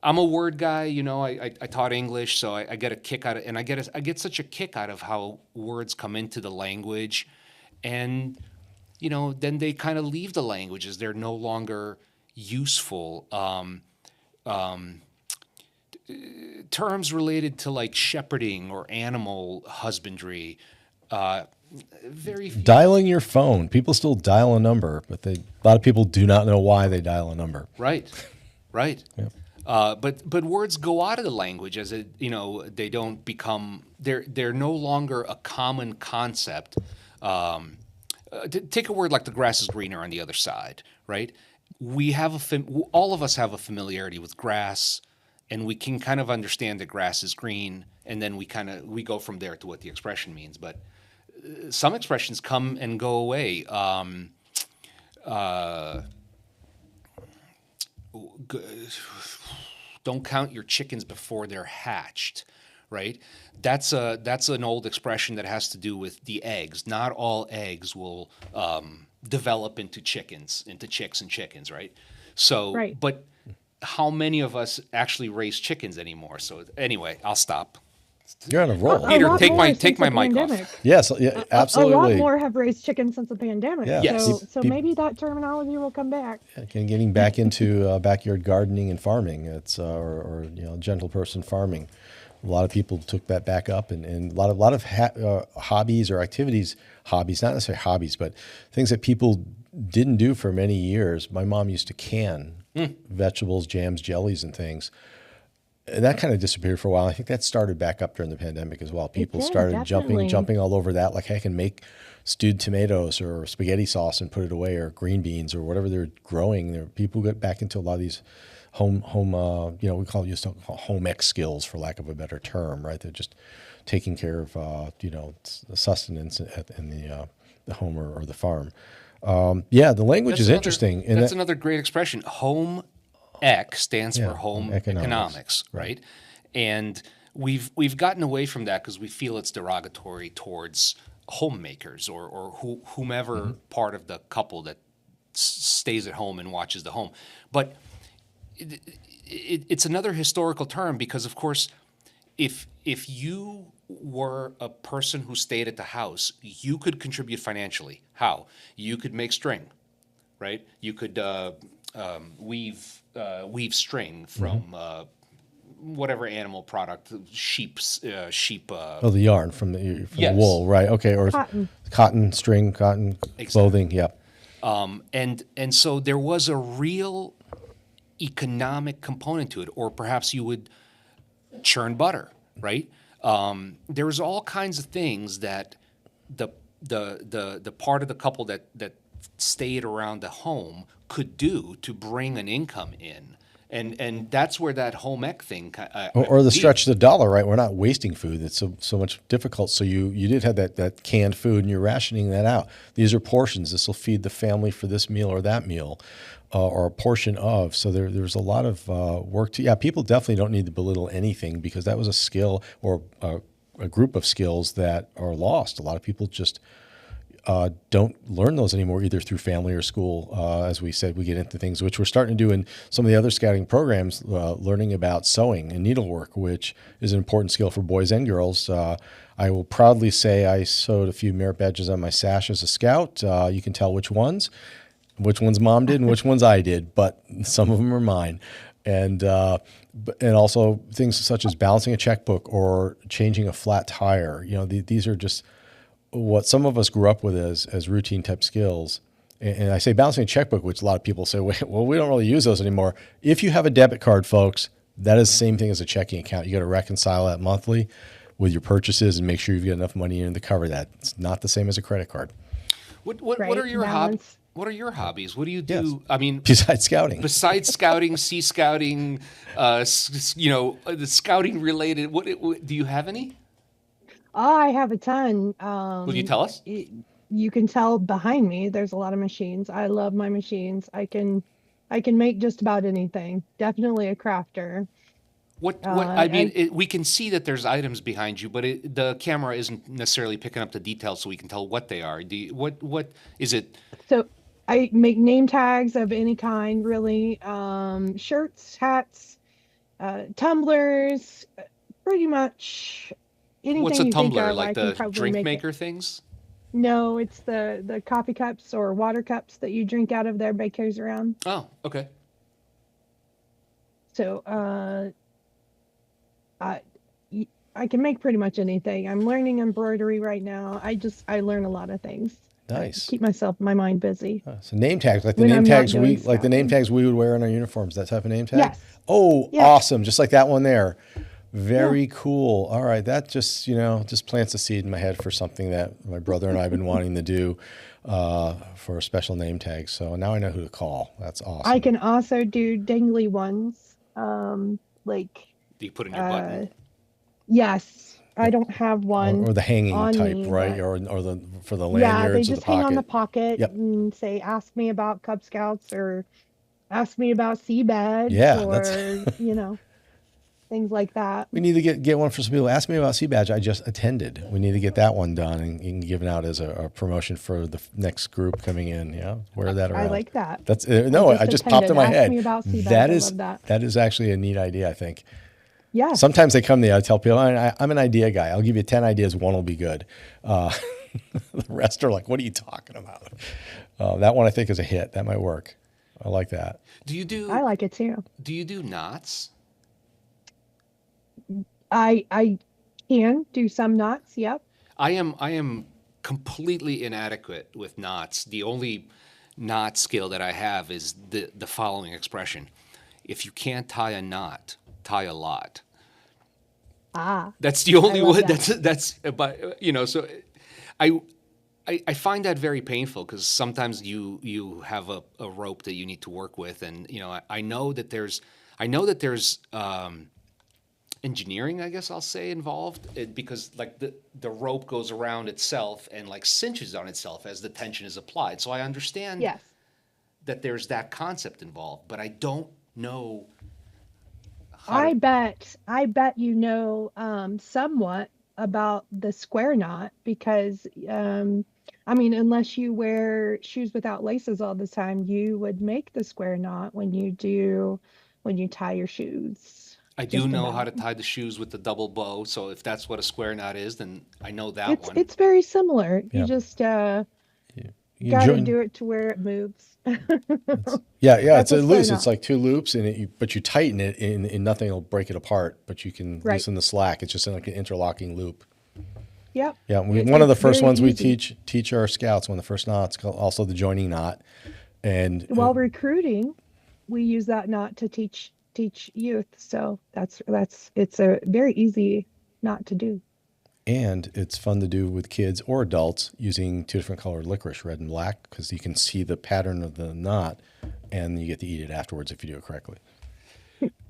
I'm a word guy, you know. I taught English, so I get a kick out of, and I get such a kick out of how words come into the language, and you know, then they kind of leave the languages. They're no longer useful. Terms related to like shepherding or animal husbandry, uh, very few. Dialing your phone. People still dial a number, but a lot of people do not know why they dial a number. Right, right. But words go out of the language as it, you know, they don't become, they're no longer a common concept. Take a word like the grass is greener on the other side, right? We have all of us have a familiarity with grass, and we can kind of understand that grass is green, and then we go from there to what the expression means. But some expressions come and go away. Uh, g- don't count your chickens before they're hatched, right? That's an old expression that has to do with the eggs. Not all eggs will develop into chickens, into chicks and chickens, right? So, Right. but how many of us actually raise chickens anymore? So anyway, I'll stop. You're on a roll. A Peter, lot take more my since mic the off. pandemic. Yes, yeah, A absolutely. lot more have raised chickens since the pandemic. Yeah. Yes. So maybe that terminology will come back. And getting back into backyard gardening and farming, it's or you know, gentle person farming. A lot of people took that back up, and a lot of hobbies or activities, hobbies, not necessarily hobbies, but things that people didn't do for many years. My mom used to can vegetables, jams, jellies, and things. And that kind of disappeared for a while. I think that started back up during the pandemic as well. People did, started definitely. jumping all over that. Like I can make stewed tomatoes or spaghetti sauce and put it away, or green beans or whatever they're growing. People get back into a lot of these home you know, used to call home ec skills, for lack of a better term, right? They're just taking care of you know, the sustenance in the home or the farm. Yeah, the language is interesting. And That's another great expression. Home ec stands Yeah, for home economics. economics, right? And we've gotten away from that because we feel it's derogatory towards homemakers or whomever Mm-hmm. part of the couple that stays at home and watches the home. But it's another historical term because, of course, if you were a person who stayed at the house, you could contribute financially. How? You could make string, right? You could weave string from whatever animal product, sheep. oh, the yarn from the Yes. wool, right? Okay, or cotton string, cotton clothing. Yeah. And so there was a real economic component to it, or perhaps you would churn butter, right? There was all kinds of things that the part of the couple that stayed around the home could do to bring an income in, and that's where that home ec thing. Or the stretch the dollar, right? We're not wasting food. It's so much difficult. So you did have that canned food, and you're rationing that out. These are portions. This will feed the family for this meal or that meal, or a portion of. So there's a lot of work to. Yeah, people definitely don't need to belittle anything because that was a skill or a group of skills that are lost. A lot of people just don't learn those anymore, either through family or school. As we said, we get into things which we're starting to do in some of the other scouting programs, learning about sewing and needlework, which is an important skill for boys and girls. I will proudly say I sewed a few merit badges on my sash as a scout. You can tell which ones mom did and which ones I did, but some of them are mine. And also things such as balancing a checkbook or changing a flat tire. You know, these are just what some of us grew up with as routine type skills. And I say balancing a checkbook, which a lot of people say, well, we don't really use those anymore. If you have a debit card, folks, that is the same thing as a checking account. You got to reconcile that monthly with your purchases and make sure you've got enough money in to cover that. It's not the same as a credit card. What Right, are your balance. What are your hobbies? What do you do? Yes. I mean, Besides scouting. besides scouting, sea scouting, you know, the scouting related. What do you have any? I have a ton. Will you tell us? You can tell behind me, there's a lot of machines. I love my machines. I can make just about anything. Definitely a crafter. I mean, I we can see that there's items behind you, but the camera isn't necessarily picking up the details, so we can tell what they are. What is it? so I make name tags of any kind, really. Shirts, hats, tumblers, pretty much What's a anything you think tumbler? of, Like I can the probably drink make it. maker things? No, it's the coffee cups or water cups that you drink out of that everybody carries around. Oh, okay. So I I can make pretty much anything. I'm learning embroidery right now. I learn a lot of things. I Nice. keep my mind busy So name tags, like the when name I'm not tags doing like the name scouting. tags we would wear on our uniforms, that type of name tag. Yes. Oh, Yes. awesome. Just like that one there. Yeah. Very cool. All right. That just, just plants a seed in my head for something that my brother and I have been wanting to do for a special name tag. So now I know who to call. That's I awesome. can also do dangly ones. Like Do you put in your button? uh yes, I don't have Or one the hanging on type, me, right? but Or the for the yeah, they lanyards or the just hang on the pocket. pocket Yep. and say, ask me about Cub Scouts or ask me about Sea Badge Yeah, that's or, things like that. we need to get one for some people. Ask me about Sea Badge. I just attended. We need to get that one done and given out as a promotion for the next group coming in. Yeah, wear that I around. like that. That's I no, I just just popped in attended. my Ask head. me about Sea Badge. That I is love that. that is actually a neat idea. I think. Yes. Sometimes they come to me. I tell people I'm an idea guy. I'll give you 10 ideas. One will be good. Uh, the rest are like, what are you talking about? That one I think is a hit. That might work. I like that. Do you I do like it too. do you do knots? I can do some knots. Yep. I am completely inadequate with knots. The only knot skill that I have is the following expression. If you can't tie a knot, tie a lot. Ah, That's the I only love one. that. That's but so I I find that very painful because sometimes you have a rope that you need to work with, and I know that there's engineering, I guess I'll say, involved because like the rope goes around itself and like cinches on itself as the tension is applied. So I understand Yes. that there's that concept involved, but I don't know how to. I bet somewhat about the square knot because I mean unless you wear shoes without laces all the time, you would make the square knot when you tie your shoes. I do Just know how about. to tie the shoes with the double bow, so if that's what a square knot is, then I know that It's one. it's very similar. You Yeah. just You got to join. do it to where it moves. Yeah, yeah. It's That's a a square loose. It's knot. like two loops, but you tighten it, and nothing will break it apart. But you can Right. loosen the slack. It's just like an interlocking loop. Yep. Yeah, one of the It's first very ones we easy. teach our scouts. One of the first knots, also the joining knot, and While recruiting, we use that knot to teach youth. So that's it's a very easy knot to do. and it's fun to do with kids or adults using two different colored licorice, red and black, because you can see the pattern of the knot, and you get to eat it afterwards if you do it correctly.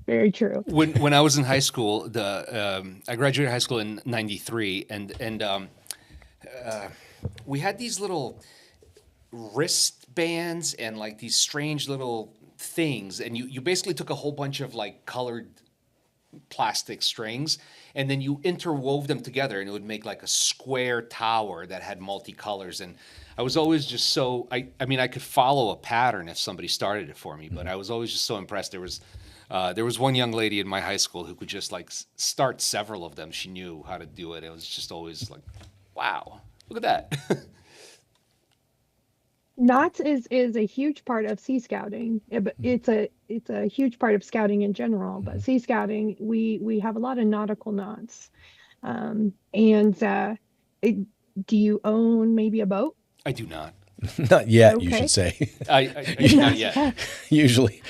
Very true. When I was in high school, I graduated high school in '93, and we had these little wristbands and like these strange little things, and you basically took a whole bunch of like colored plastic strings and then you interwove them together and it would make like a square tower that had multicolors. And I was always just so I mean I could follow a pattern if somebody started it for me, but I was always just so impressed. There was one young lady in my high school who could just like start several of them. She knew how to do it. It was just always like, wow, look at that. Knots is a huge part of Sea Scouting. But it's a huge part of scouting in general. But Sea Scouting, we have a lot of nautical knots. And it, do you own maybe a boat? I do not. Not yet, you should Okay. say. Not yet. Usually,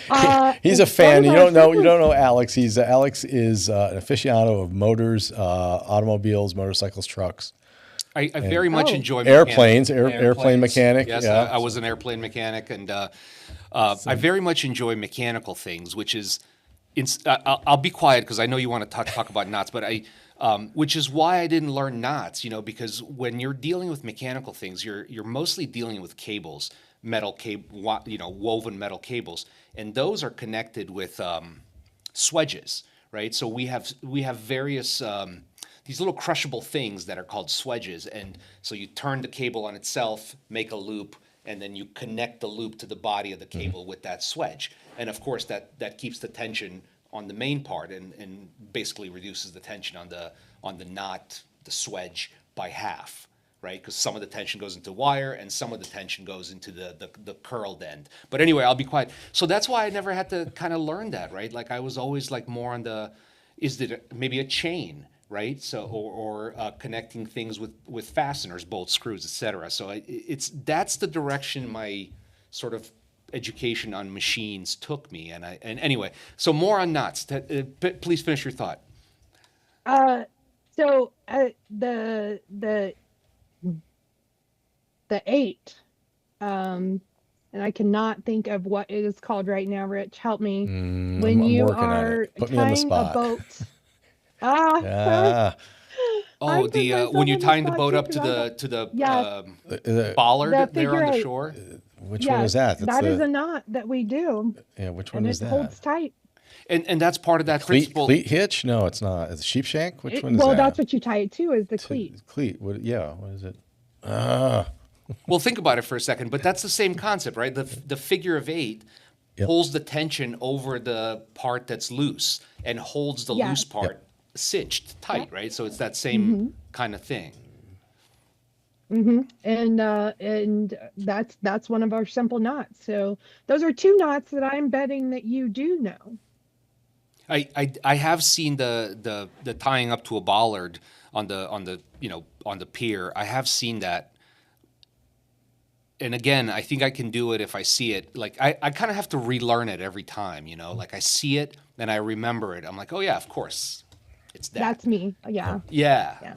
he's a One fan. of You our don't know. You families. don't know Alex. Alex is an aficionado of motors, automobiles, motorcycles, trucks, I very much Oh, enjoy airplanes. mechanics. Airplane mechanic. Yes, Yeah. I was an airplane mechanic, and I very much enjoy mechanical things, which is, I'll be quiet because I know you want to talk about knots, but which is why I didn't learn knots, because when you're dealing with mechanical things, you're mostly dealing with cables, metal cable, woven metal cables, and those are connected with swedges, right? So we have various these little crushable things that are called swedges, and so you turn the cable on itself, make a loop, and then you connect the loop to the body of the cable with that swedge, and of course that keeps the tension on the main part and basically reduces the tension on the knot, the swedge by half, right? Because some of the tension goes into wire and some of the tension goes into the curled end. But anyway, I'll be quiet. So that's why I never had to kind of learn that, right? Like I was always like more on is there maybe a chain, right? So or connecting things with fasteners, bolts, screws, etc. So that's the direction my sort of education on machines took me. And anyway, so more on knots. Please finish your thought. So the 8, and I cannot think of what it is called right now. Rich, help me. When I'm you working on are it. Put me on the tying a spot. boat. Sorry. Ah, Oh, I put myself when you're on the tying the spot boat too, up 'cause I to the Yes. bollard The there figure on the 8. shore. which one is that? That is a knot that we do, yeah. Which one and is it that? holds tight. And that's part of that Cleat, principle. cleat hitch? No, it's not. It's sheep shank. Which one is Well, that? that's what you tie it to, is the cleat. Cleat. What? Yeah. What is it? Ah. Well, think about it for a second, but that's the same concept, right? The figure of 8 Yep. pulls the tension over the part that's loose and holds the Yes. loose part cinched tight, Yep. right? So it's that same kind of thing. And that's one of our simple knots. So those are 2 knots that I'm betting that you do know. I have seen the tying up to a bollard on the on the pier. I have seen that. And again, I think I can do it if I see it. Like I kind of have to relearn it every time, Like I see it and I remember it. I'm like, oh yeah, of course, it's that. That's me. Yeah. Yeah. Yeah.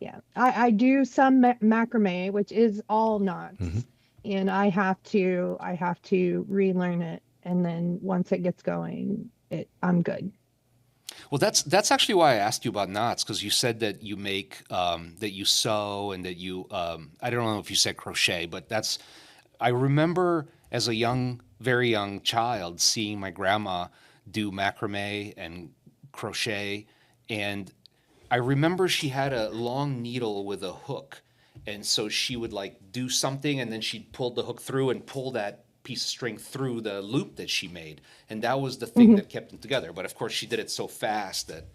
Yeah. I do some macrame, which is all knots, and I have to relearn it. And then once it gets going, I'm good. Well, that's actually why I asked you about knots, because you said that you make that you sew and that you I don't know if you said crochet, but I remember as a very young child seeing my grandma do macrame and crochet, and I remember she had a long needle with a hook, and so she would like do something, and then she'd pull the hook through and pull that piece of string through the loop that she made, and that was the thing that kept them together. But of course, she did it so fast that,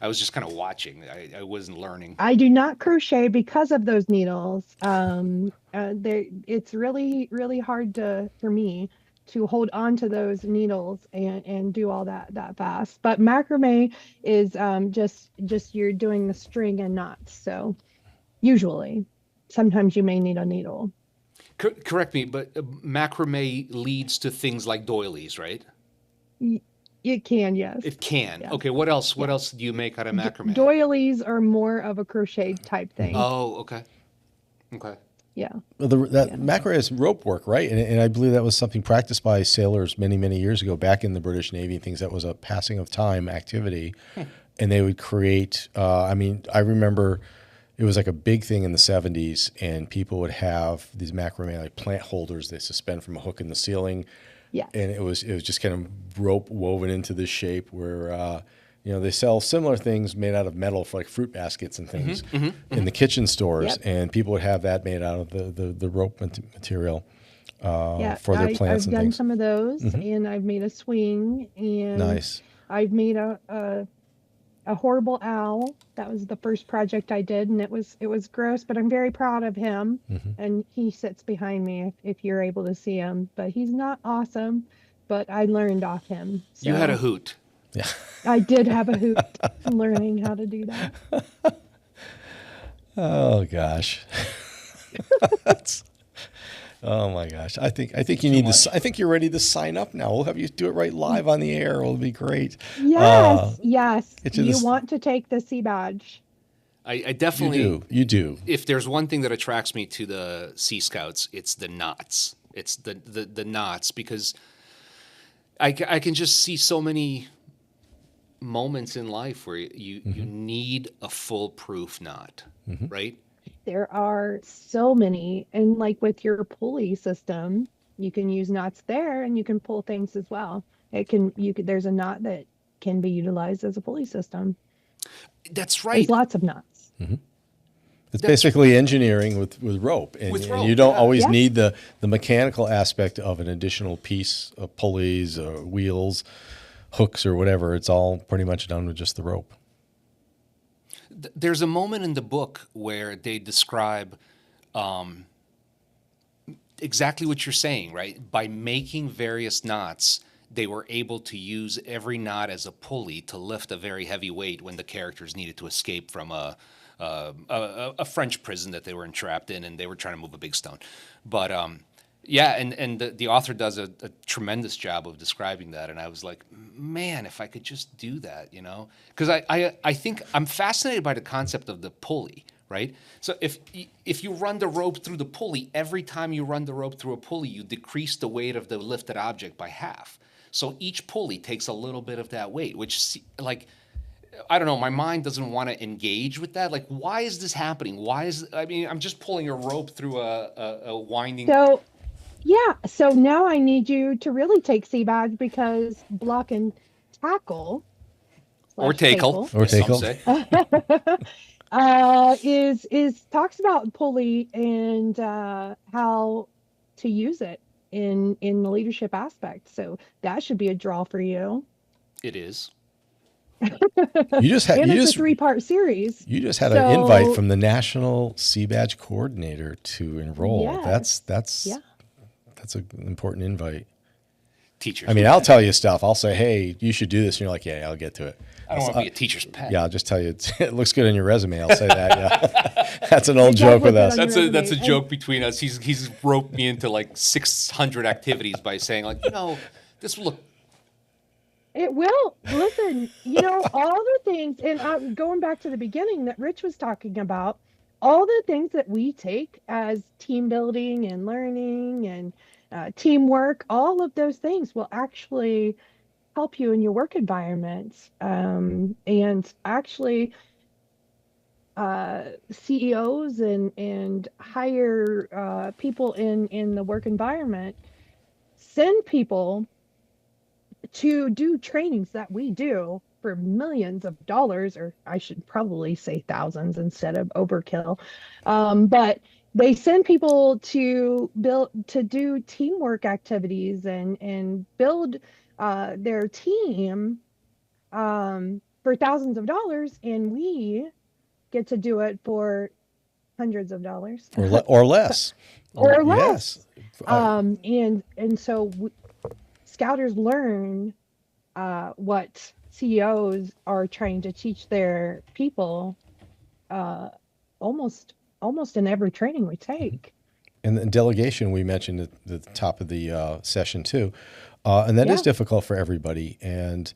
I was just kind of watching. I wasn't learning. I do not crochet because of those needles. It's really, really hard for me to hold on to those needles and do all that fast. But macrame is just you're doing the string and knots. So usually, sometimes you may need a needle. Correct me, but macrame leads to things like doilies, right? It can, yes. It can. Yeah. Okay, what else? What else do you make out of macrame? Doilies are more of a crochet type thing. Oh, okay. Okay. Yeah. Well, macrame is rope work, right? And I believe that was something practiced by sailors many, many years ago, back in the British Navy and things. That was a passing of time activity. And they would create, I remember it was like a big thing in the 70s, and people would have these macrame like plant holders they suspend from a hook in the ceiling. Yeah. And it was just kind of rope woven into this shape where, they sell similar things made out of metal for like fruit baskets and things in the kitchen stores. Yep. And people would have that made out of the rope material Yeah, for their plants I've and done things. some of those, and I've made a swing, and Nice. I've made a horrible owl. That was the first project I did, and it was gross, but I'm very proud of him. And he sits behind me if you're able to see him, but he's not awesome, but I learned off him. You had a So hoot. Yeah. I did have a hoot learning how to do that. Oh gosh. Oh my gosh. I think you need to. I think you're ready to sign up now. We'll have you do it right live on the air. It'll be great. Yes, yes. get you You this- want to take the sea badge. I You definitely. do. You do. If there's one thing that attracts me to the Sea Scouts, it's the knots. It's the knots, because I can just see so many moments in life where you need a foolproof knot, right? There are so many, and like with your pulley system, you can use knots there, and you can pull things as well. There's a knot that can be utilized as a pulley system. That's There's right. lots of knots. It's basically engineering with rope, and, With and rope, you don't yeah. always Yeah. need the mechanical aspect of an additional piece of pulleys or wheels. hooks or whatever. It's all pretty much done with just the rope. There's a moment in the book where they describe exactly what you're saying, right? By making various knots, they were able to use every knot as a pulley to lift a very heavy weight when the characters needed to escape from a French prison that they were entrapped in, and they were trying to move a big stone. But yeah, and the author does a tremendous job of describing that, and I was like, man, if I could just do that, you know? Because I think I'm fascinated by the concept of the pulley, right? So if you run the rope through the pulley, every time you run the rope through a pulley, you decrease the weight of the lifted object by half. So each pulley takes a little bit of that weight, which, like, I don't know, my mind doesn't want to engage with that. Like, why is this happening? I mean, I'm just pulling a rope through a winding. So, yeah. So now I need you to really take C-Badge, because block and tackle Or tackle, Or as some tackle. say. is talks about pulley and how to use it in the leadership aspect. So that should be a draw for you. It is. You just had And you it's just a 3-part series. you just had So- an invite from the National C-Badge Coordinator to enroll. Yes. That's Yeah. that's an important invite. Teachers. I mean, I'll tell you stuff. I'll say, hey, you should do this. And you're like, yeah, I'll get to it. I don't want to be a teacher's pet. Yeah, I'll just tell you, it looks good on your resume. I'll say that. Yeah, that's an old It does joke with look us. good on That's your a resume. joke between us. He's roped me into like 600 activities by saying, like, you know, this will look. It will. Listen, all the things, and going back to the beginning that Rich was talking about, all the things that we take as team building and learning and teamwork, all of those things will actually help you in your work environment. And actually, CEOs and higher people in the work environment send people to do trainings that we do for millions of dollars, or I should probably say thousands instead of overkill. But they send people to do teamwork activities and build their team for thousands of dollars, and we get to do it for hundreds of dollars Or less. or less. Yes. And so Scouters learn what CEOs are trying to teach their people almost in every training we take. And the delegation we mentioned at the top of the session too, and that is Yeah. difficult for everybody. And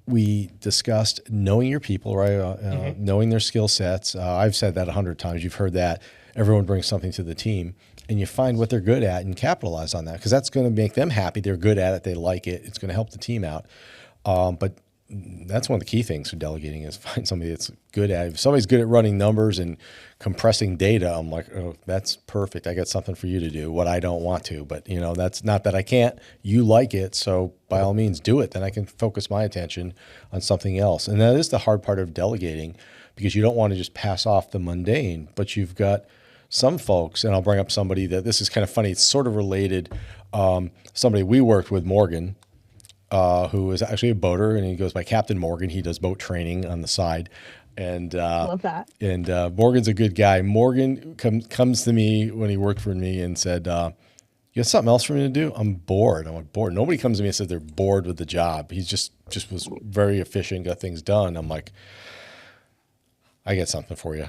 we discussed knowing your people, right? Knowing their skill sets. I've said that 100 times. You've heard that. Everyone brings something to the team, and you find what they're good at and capitalize on that, because that's going to make them happy. They're good at it. They like it. It's going to help the team out. But that's one of the key things for delegating is find somebody that's good at it. If somebody's good at running numbers and compressing data, I'm like, oh, that's perfect. I got something for you to do, what I don't want to. But, that's not that I can't. You like it, so by all means do it. Then I can focus my attention on something else. And that is the hard part of delegating, because you don't want to just pass off the mundane, but you've got some folks, and I'll bring up somebody that this is kind of funny. It's sort of related. Somebody we worked with, Morgan, who is actually a boater, and he goes by Captain Morgan. He does boat training on the side. And Love that. And Morgan's a good guy. Morgan comes to me when he worked for me and said, you got something else for me to do? I'm bored. I'm like, bored. Nobody comes to me and says they're bored with the job. He's just was very efficient, got things done. I'm like, I got something for you.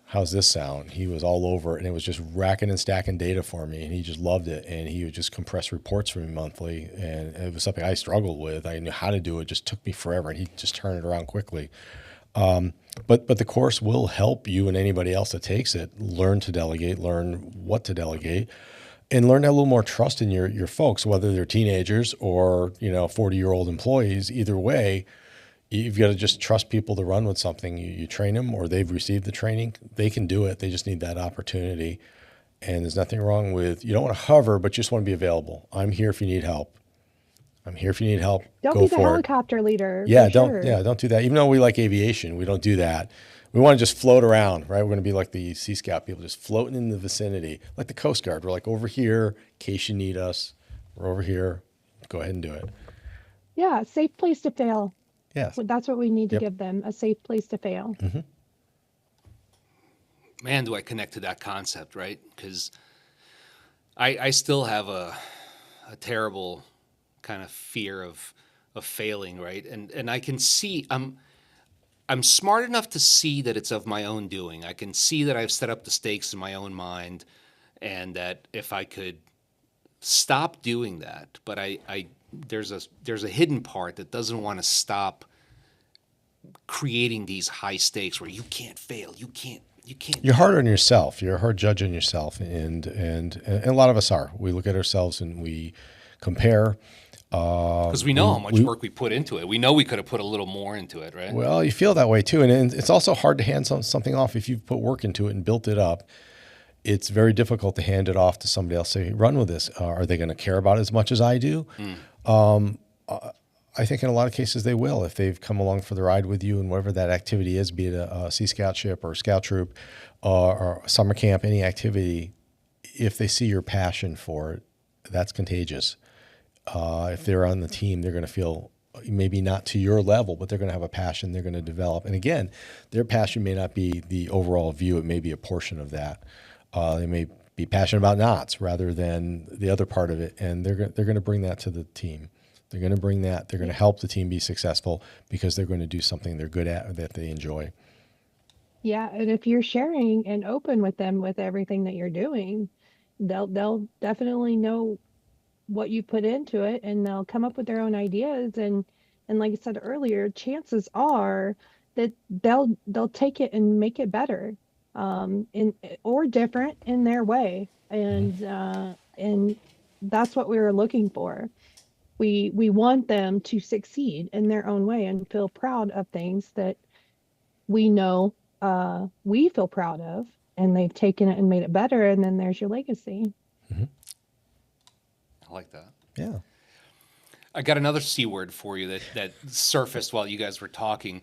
How's this sound? He was all over it, and it was just racking and stacking data for me, and he just loved it. And he would just compress reports for me monthly, and it was something I struggled with. I knew how to do it. It just took me forever, and he'd just turn it around quickly. But the course will help you and anybody else that takes it learn to delegate, learn what to delegate, and learn to have a little more trust in your folks, whether they're teenagers or 40-year-old employees. Either way, you've got to just trust people to run with something. You train them, or they've received the training. They can do it. They just need that opportunity. And there's nothing wrong with, you don't want to hover, but you just want to be available. I'm here if you need help. I'm here if you need help. Don't Go be the for it. helicopter leader. Yeah, for sure. don't do that. Even though we like aviation, we don't do that. We want to just float around, right? We're going to be like the Sea Scout people, just floating in the vicinity, like the Coast Guard. We're like over here in case you need us. We're over here. Go ahead and do it. Yeah, safe place to fail. Yes. That's what we need to Yep. give them, a safe place to fail. Man, do I connect to that concept, right? Because I still have a terrible kind of fear of failing, right? And I can see I'm smart enough to see that it's of my own doing. I can see that I've set up the stakes in my own mind, and that if I could stop doing that, but I there's a hidden part that doesn't want to stop creating these high stakes where you can't fail, you can't. You're hard on yourself. You're a hard judge on yourself, and a lot of us are. We look at ourselves and we compare. Because we know how much work we put into it. We know we could have put a little more into it, right? Well, you feel that way too, and it's also hard to hand something off if you've put work into it and built it up. It's very difficult to hand it off to somebody else. Say, run with this. Are they going to care about it as much as I do? I think in a lot of cases they will if they've come along for the ride with you, and whatever that activity is, be it a Sea Scout ship or a scout troop or a summer camp, any activity. If they see your passion for it, that's contagious. If they're on the team, they're going to feel maybe not to your level, but they're going to have a passion they're going to develop. And again, their passion may not be the overall view. It may be a portion of that. They may be passionate about knots rather than the other part of it. And they're going to bring that to the team. They're going to bring that. They're going to help the team be successful because they're going to do something they're good at, that they enjoy. Yeah, and if you're sharing and open with them with everything that you're doing, they'll definitely know what you put into it, and they'll come up with their own ideas, and like I said earlier, chances are that they'll take it and make it better, in or different in their way. And that's what we were looking for. We want them to succeed in their own way and feel proud of things that we know, we feel proud of, and they've taken it and made it better, and then there's your legacy. I like that. Yeah. I got another C word for you that surfaced while you guys were talking.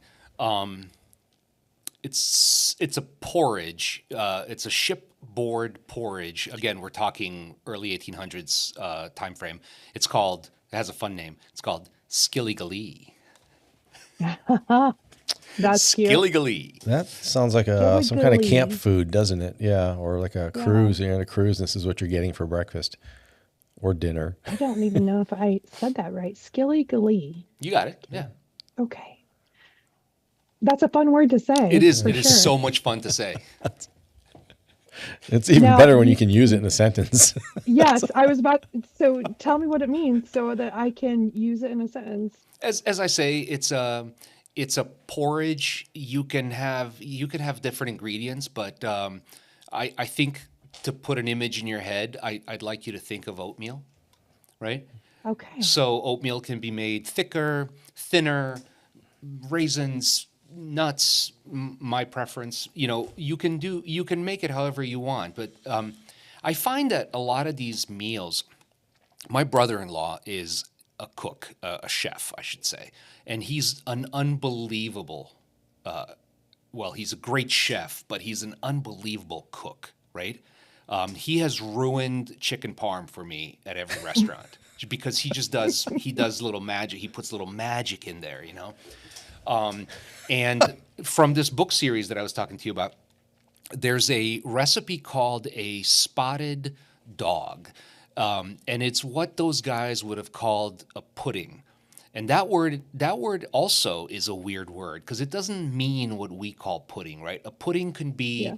It's a porridge. It's a shipboard porridge. Again, we're talking early 1800s time frame. It has a fun name. It's called Skillygalee. That's cute. Skillygalee. That sounds like Gilly some kind of Gilly. camp food, doesn't it? Yeah, or like a cruise. You're on a cruise, and this is what you're getting for breakfast or dinner. I don't even know if I said that right. Skilly-glee. You got it. Yeah. Okay. That's a fun word to say. It is. for It is sure. so much fun to say. It's even Now, better when you can use it in a sentence. Yes, I was about, so tell me what it means so that I can use it in a sentence. As I say, it's a porridge. You can have different ingredients, but I think to put an image in your head, I'd like you to think of oatmeal, right? Okay. So oatmeal can be made thicker, thinner, raisins, nuts, my preference. You can make it however you want, but I find that a lot of these meals, my brother-in-law is a cook, a chef, I should say, and he's an unbelievable, well, he's a great chef, but he's an unbelievable cook, right? He has ruined chicken parm for me at every restaurant because he does little magic. He puts little magic in there, and from this book series that I was talking to you about, there's a recipe called a spotted dog. And it's what those guys would have called a pudding. And that word also is a weird word because it doesn't mean what we call pudding, right? A pudding can be Yeah.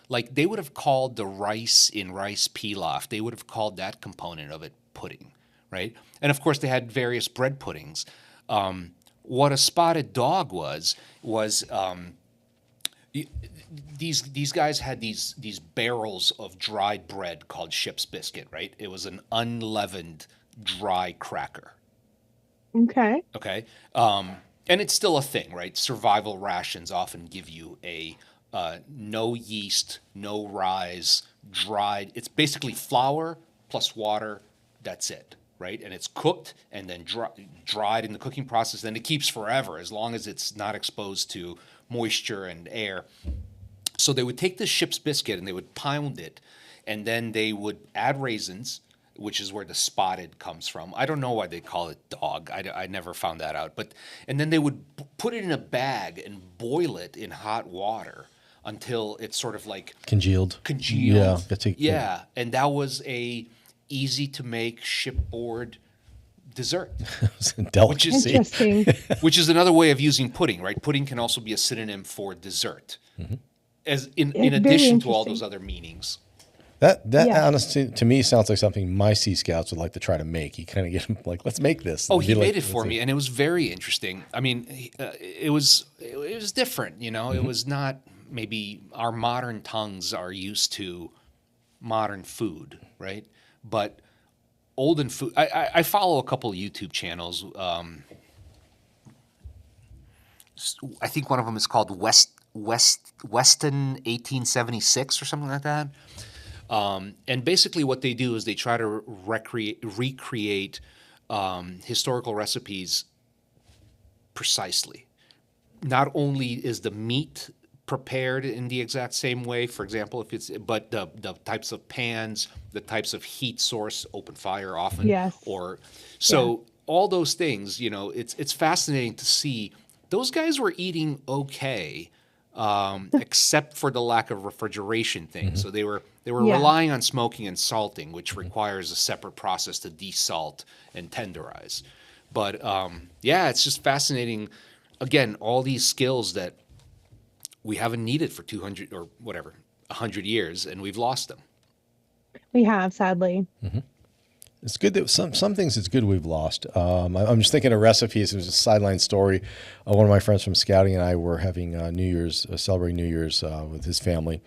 like they would have called the rice in rice pilaf. They would have called that component of it pudding, right? And of course, they had various bread puddings. What a spotted dog was these guys had these barrels of dried bread called ship's biscuit, right? It was an unleavened dry cracker. Okay. Okay. And it's still a thing, right? Survival rations often give you a no yeast, no rise, dried. It's basically flour plus water. That's it, right? And it's cooked and then dried in the cooking process. Then it keeps forever as long as it's not exposed to moisture and air. So they would take this ship's biscuit and they would pound it, and then they would add raisins, which is where the spotted comes from. I don't know why they call it dog. I never found that out. And then they would put it in a bag and boil it in hot water until it's sort of like Congealed. congealed. Yeah. Yeah, and that was a easy to make shipboard dessert, Delicacy. Interesting. which is another way of using pudding, right? Pudding can also be a synonym for dessert, as in Very addition to all interesting. those other meanings. That Yeah. honestly to me sounds like something my Sea Scouts would like to try to make. You kind of get them like, let's make this. Oh, And he be like, made it for let's me, see. and it was very interesting. I mean, it was different. You know, it was not maybe our modern tongues are used to modern food, right? But olden food. I follow a couple YouTube channels. I think one of them is called Weston 1876 or something like that. And basically, what they do is they try to recreate historical recipes precisely. Not only is the meat prepared in the exact same way, for example, if it's but the types of pans, the types of heat source, open fire often, Yes. or so all those things. You know, it's fascinating to see. Those guys were eating okay, except for the lack of refrigeration thing. So they were Yeah. relying on smoking and salting, which requires a separate process to desalt and tenderize. But yeah, it's just fascinating. Again, all these skills that we haven't needed for 200 or whatever, 100 years, and we've lost them. We have, sadly. It's good that some things it's good we've lost. I'm just thinking of recipes. It was a sideline story. One of my friends from scouting and I were having New Year's, celebrating New Year's with his family,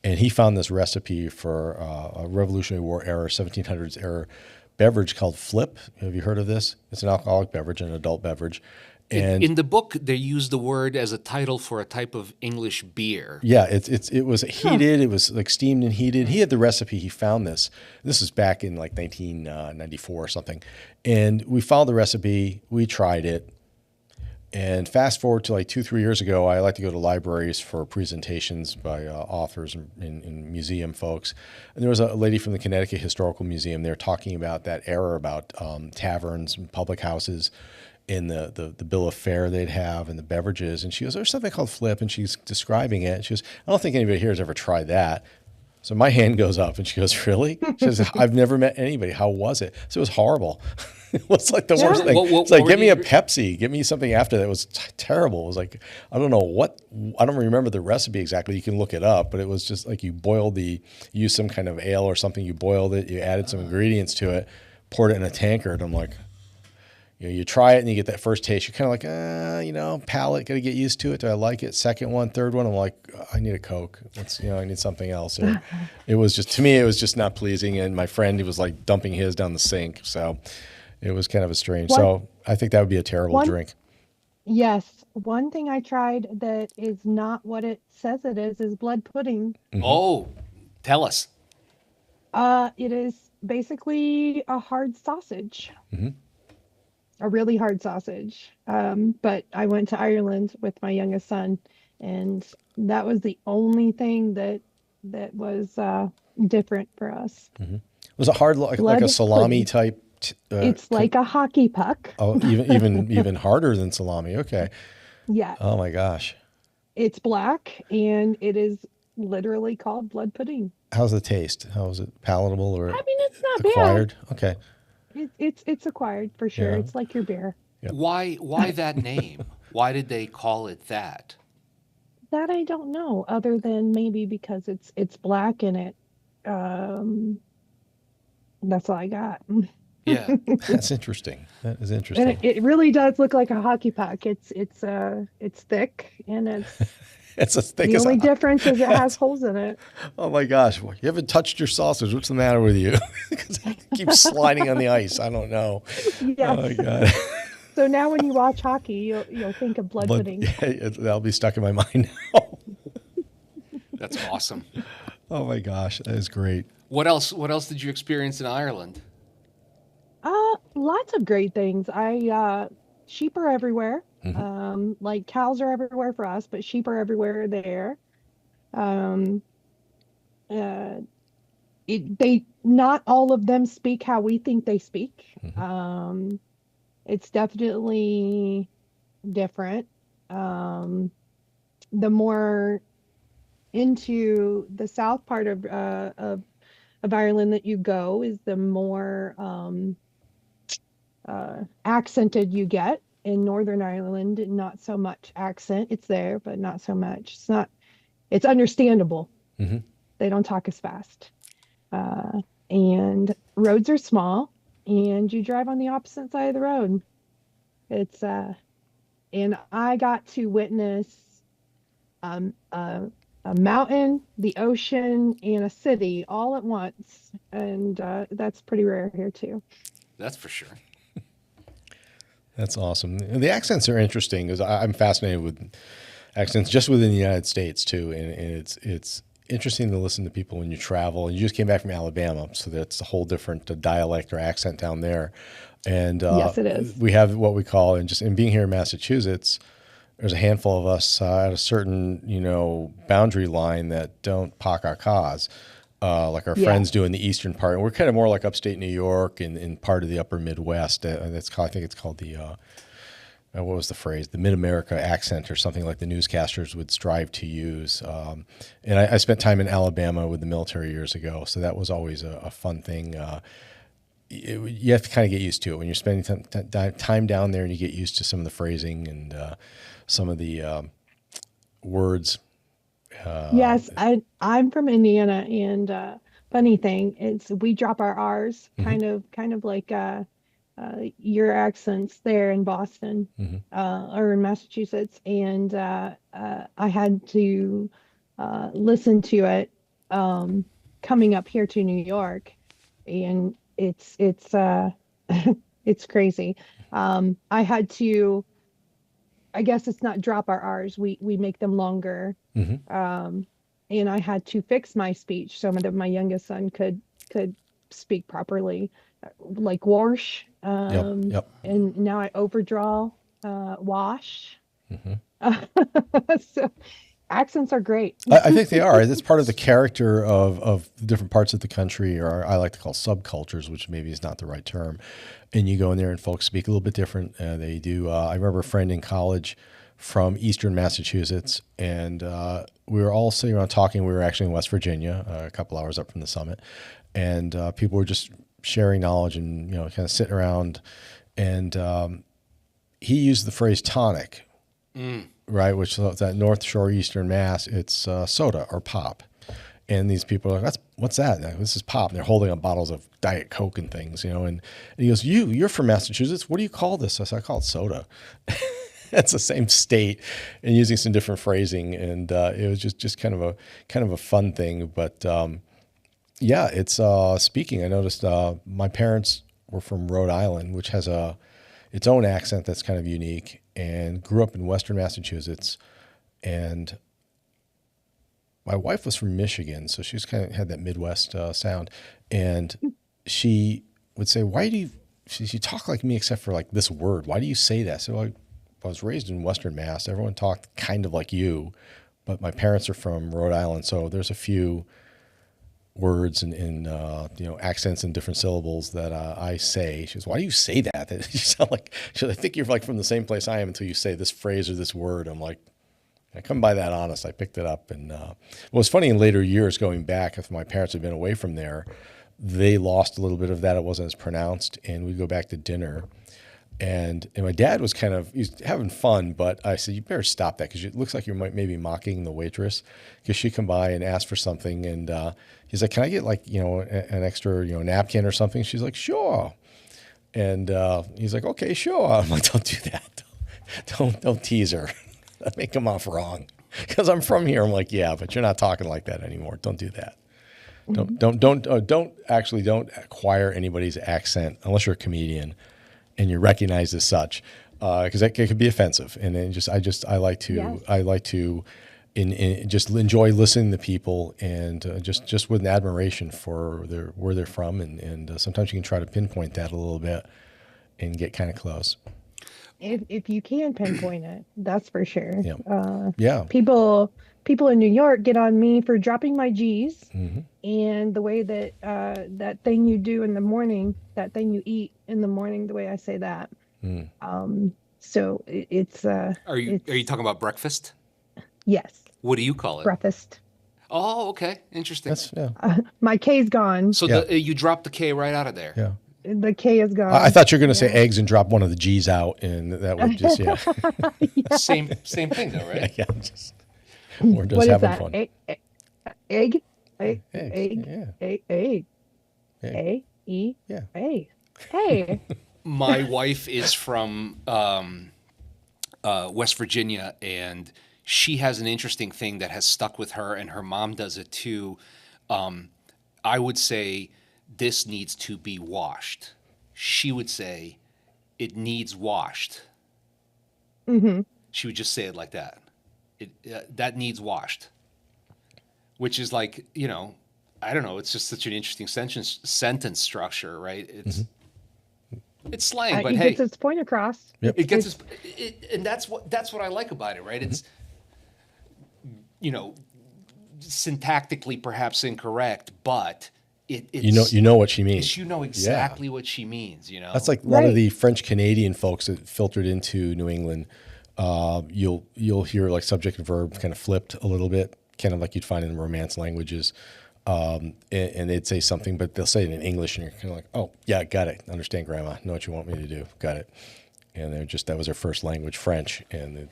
and he found this recipe for a Revolutionary War era, 1700s era beverage called Flip. Have you heard of this? It's an alcoholic beverage, an adult beverage. And In the book, they use the word as a title for a type of English beer. yeah, it was heated. It was like steamed and heated. He had the recipe. He found this. This was back in like 1994 or something. And we followed the recipe. We tried it. And fast forward to like 2-3 years ago, I like to go to libraries for presentations by authors and museum folks. And there was a lady from the Connecticut Historical Museum there talking about that era, about taverns and public houses, in the bill of fare they'd have and the beverages. And she goes, there's something called Flip. And she's describing it. She goes, I don't think anybody here has ever tried that. So my hand goes up and she goes, really? She says, I've never met anybody. How was it? So it was horrible. It was like the worst thing. It's like, what give were me a you- Pepsi. Give me something after that. It was terrible. It was like, I don't know what, I don't remember the recipe exactly. You can look it up, but it was just like you used some kind of ale or something. You boiled it. You added some ingredients to it, poured it in a tankard. And I'm like, you try it and you get that first taste. You're kind of like, palate, got to get used to it. Do I like it? Second one, third one, I'm like, I need a Coke. I need something else. It was just, to me, it was just not pleasing. And my friend, he was like dumping his down the sink. So it was kind of a strange. So I think that would be a terrible drink. Yes. One thing I tried that is not what it says it is blood pudding. Oh, tell us. It is basically a hard sausage. A really hard sausage. But I went to Ireland with my youngest son, and that was the only thing that was different for us. Was it hard, like a Blood salami pudding. type? It's like a hockey puck. Oh, even harder than salami. Okay. Yeah, Oh my gosh. it's black, and it is literally called blood pudding. How's the taste? How is it palatable or I mean, it's not bad. acquired? Okay. It's acquired for sure. Yeah. It's like your beer. Why that name? Why did they call it that? That I don't know, other than maybe because it's black in it. That's all I got. Yeah. That's interesting. That is And interesting. it really does look like a hockey puck. It's thick, and it's It's as thick the as only difference is it has holes in it. oh my gosh. You haven't touched your sausage. What's the matter with you? Because it keeps sliding on the ice. I don't know. Oh Yes. my God. So now when you watch hockey, you'll think of blood pudding. That'll be stuck in my mind now. That's awesome. Oh my gosh. That is great. What else did you experience in Ireland? Lots of great things. Sheep are everywhere. Mm-hmm. Like cows are everywhere for us, but sheep are everywhere there. They not all of them speak how we think they speak. Mm-hmm. It's definitely different. The more into the south part of Ireland that you go, is the more accented you get. In Northern Ireland, not so much accent. It's there, but not so much. It's not. It's understandable. Mm-hmm. They don't talk as fast. And roads are small, and you drive on the opposite side of the road. It's and I got to witness um, a, a mountain, the ocean, and a city all at once, and that's pretty rare here too. That's for sure. That's awesome. The accents are interesting because I'm fascinated with accents just within the United States too, and it's interesting to listen to people when you travel. And you just came back from Alabama, so that's a whole different dialect or accent down there. And Yes, it is. we have what we call, and just in being here in Massachusetts, there's a handful of us at a certain boundary line that don't park our cars. Like our Yeah. friends do in the eastern part. And we're kind of more like upstate New York and part of the upper Midwest. And I think it's called the, what was the phrase? The Mid-America accent or something like the newscasters would strive to use. And I spent time in Alabama with the military years ago. So that was always a fun thing. You have to kind of get used to it when you're spending time down there, and you get used to some of the phrasing and some of the words. Yes, I'm from Indiana, and funny thing is we drop our R's, kind of like your accents there in Boston, or in Massachusetts, and I had to listen to it coming up here to New York, and it's it's crazy. I had to. I guess it's not drop our R's. We make them longer. And I had to fix my speech so that my youngest son could speak properly, like wash. Yep. And now I overdraw wash. So accents are great. I think they are. It's part of the character of different parts of the country, or I like to call subcultures, which maybe is not the right term. And you go in there and folks speak a little bit different. They do. I remember a friend in college from Eastern Massachusetts, and we were all sitting around talking. We were actually in West Virginia, a couple hours up from the summit, and people were just sharing knowledge and kind of sitting around. And he used the phrase tonic. Right, which is that North Shore, Eastern Mass, it's soda or pop. And these people are like, what's that? Like, this is pop. And they're holding up bottles of Diet Coke and things, and he goes, you're from Massachusetts. What do you call this? I said, I call it soda. It's the same state and using some different phrasing. And it was just kind of a fun thing. But yeah, it's speaking. I noticed my parents were from Rhode Island, which has its own accent that's kind of unique, and grew up in Western Massachusetts. And my wife was from Michigan, so she's kind of had that Midwest sound. And she would say, "Why do you?" She talk like me, except for like this word. Why do you say that? So I was raised in Western Mass. Everyone talked kind of like you, but my parents are from Rhode Island, so there's a few words and accents and different syllables that I say. She goes, "Why do you say that? You sound like." She goes, "I think you're like from the same place I am until you say this phrase or this word." I'm like, I come by that honest. I picked it up, and well, it's funny in later years going back. If my parents had been away from there, they lost a little bit of that. It wasn't as pronounced, and we'd go back to dinner. And my dad was he's having fun, but I said, you better stop that because it looks like you're maybe mocking the waitress, because she'd come by and ask for something. And he's like, can I get an extra, napkin or something? She's like, sure. And he's like, okay, sure. I'm like, don't do that. Don't tease her. That make come off wrong. Because I'm from here. I'm like, yeah, but you're not talking like that anymore. Don't do that. Don't acquire anybody's accent unless you're a comedian and you're recognized as such, because that could be offensive. And then I like to just enjoy listening to people, and just with an admiration for where they're from, and sometimes you can try to pinpoint that a little bit and get kind of close. if you can pinpoint it, that's for sure. Yeah. Yeah. People in New York get on me for dropping my G's Hmm. and the way that that thing you do in the morning, that thing you eat in the morning, the way I say that. Mm. So it's Are you talking about breakfast? yes, What do you call it? breakfast. Oh, okay, interesting. That's yeah. My K's gone. So Yeah. you dropped the K right out of there. Yeah. The K is gone. I thought you were going to say eggs and drop one of the G's out, and that would just yeah. Same thing though, right? Yeah. Just, we're just What is having that? fun. Egg? Eggs, Egg? yeah. Egg? Egg. A-E? Yeah. A. Hey. My wife is from West Virginia, and she has an interesting thing that has stuck with her, and her mom does it too. I would say this needs to be washed. She would say it needs washed. Mm-hmm. She would just say it like that. That needs washed, which is like, I don't know. It's just such an interesting sentence structure, right? It's slang, but He hey, gets its point across. Yep. it gets and that's what I like about it, right? It's syntactically perhaps incorrect, but it's You know what she means. you know exactly what she means. That's like a lot of Right. the French Canadian folks that filtered into New England. You'll hear like subject and verb kind of flipped a little bit, kind of like you'd find in Romance languages. And they'd say something, but they'll say it in English, and you're kind of like, "Oh, yeah, got it. Understand, Grandma. Know what you want me to do. Got it." And that was their first language, French, and they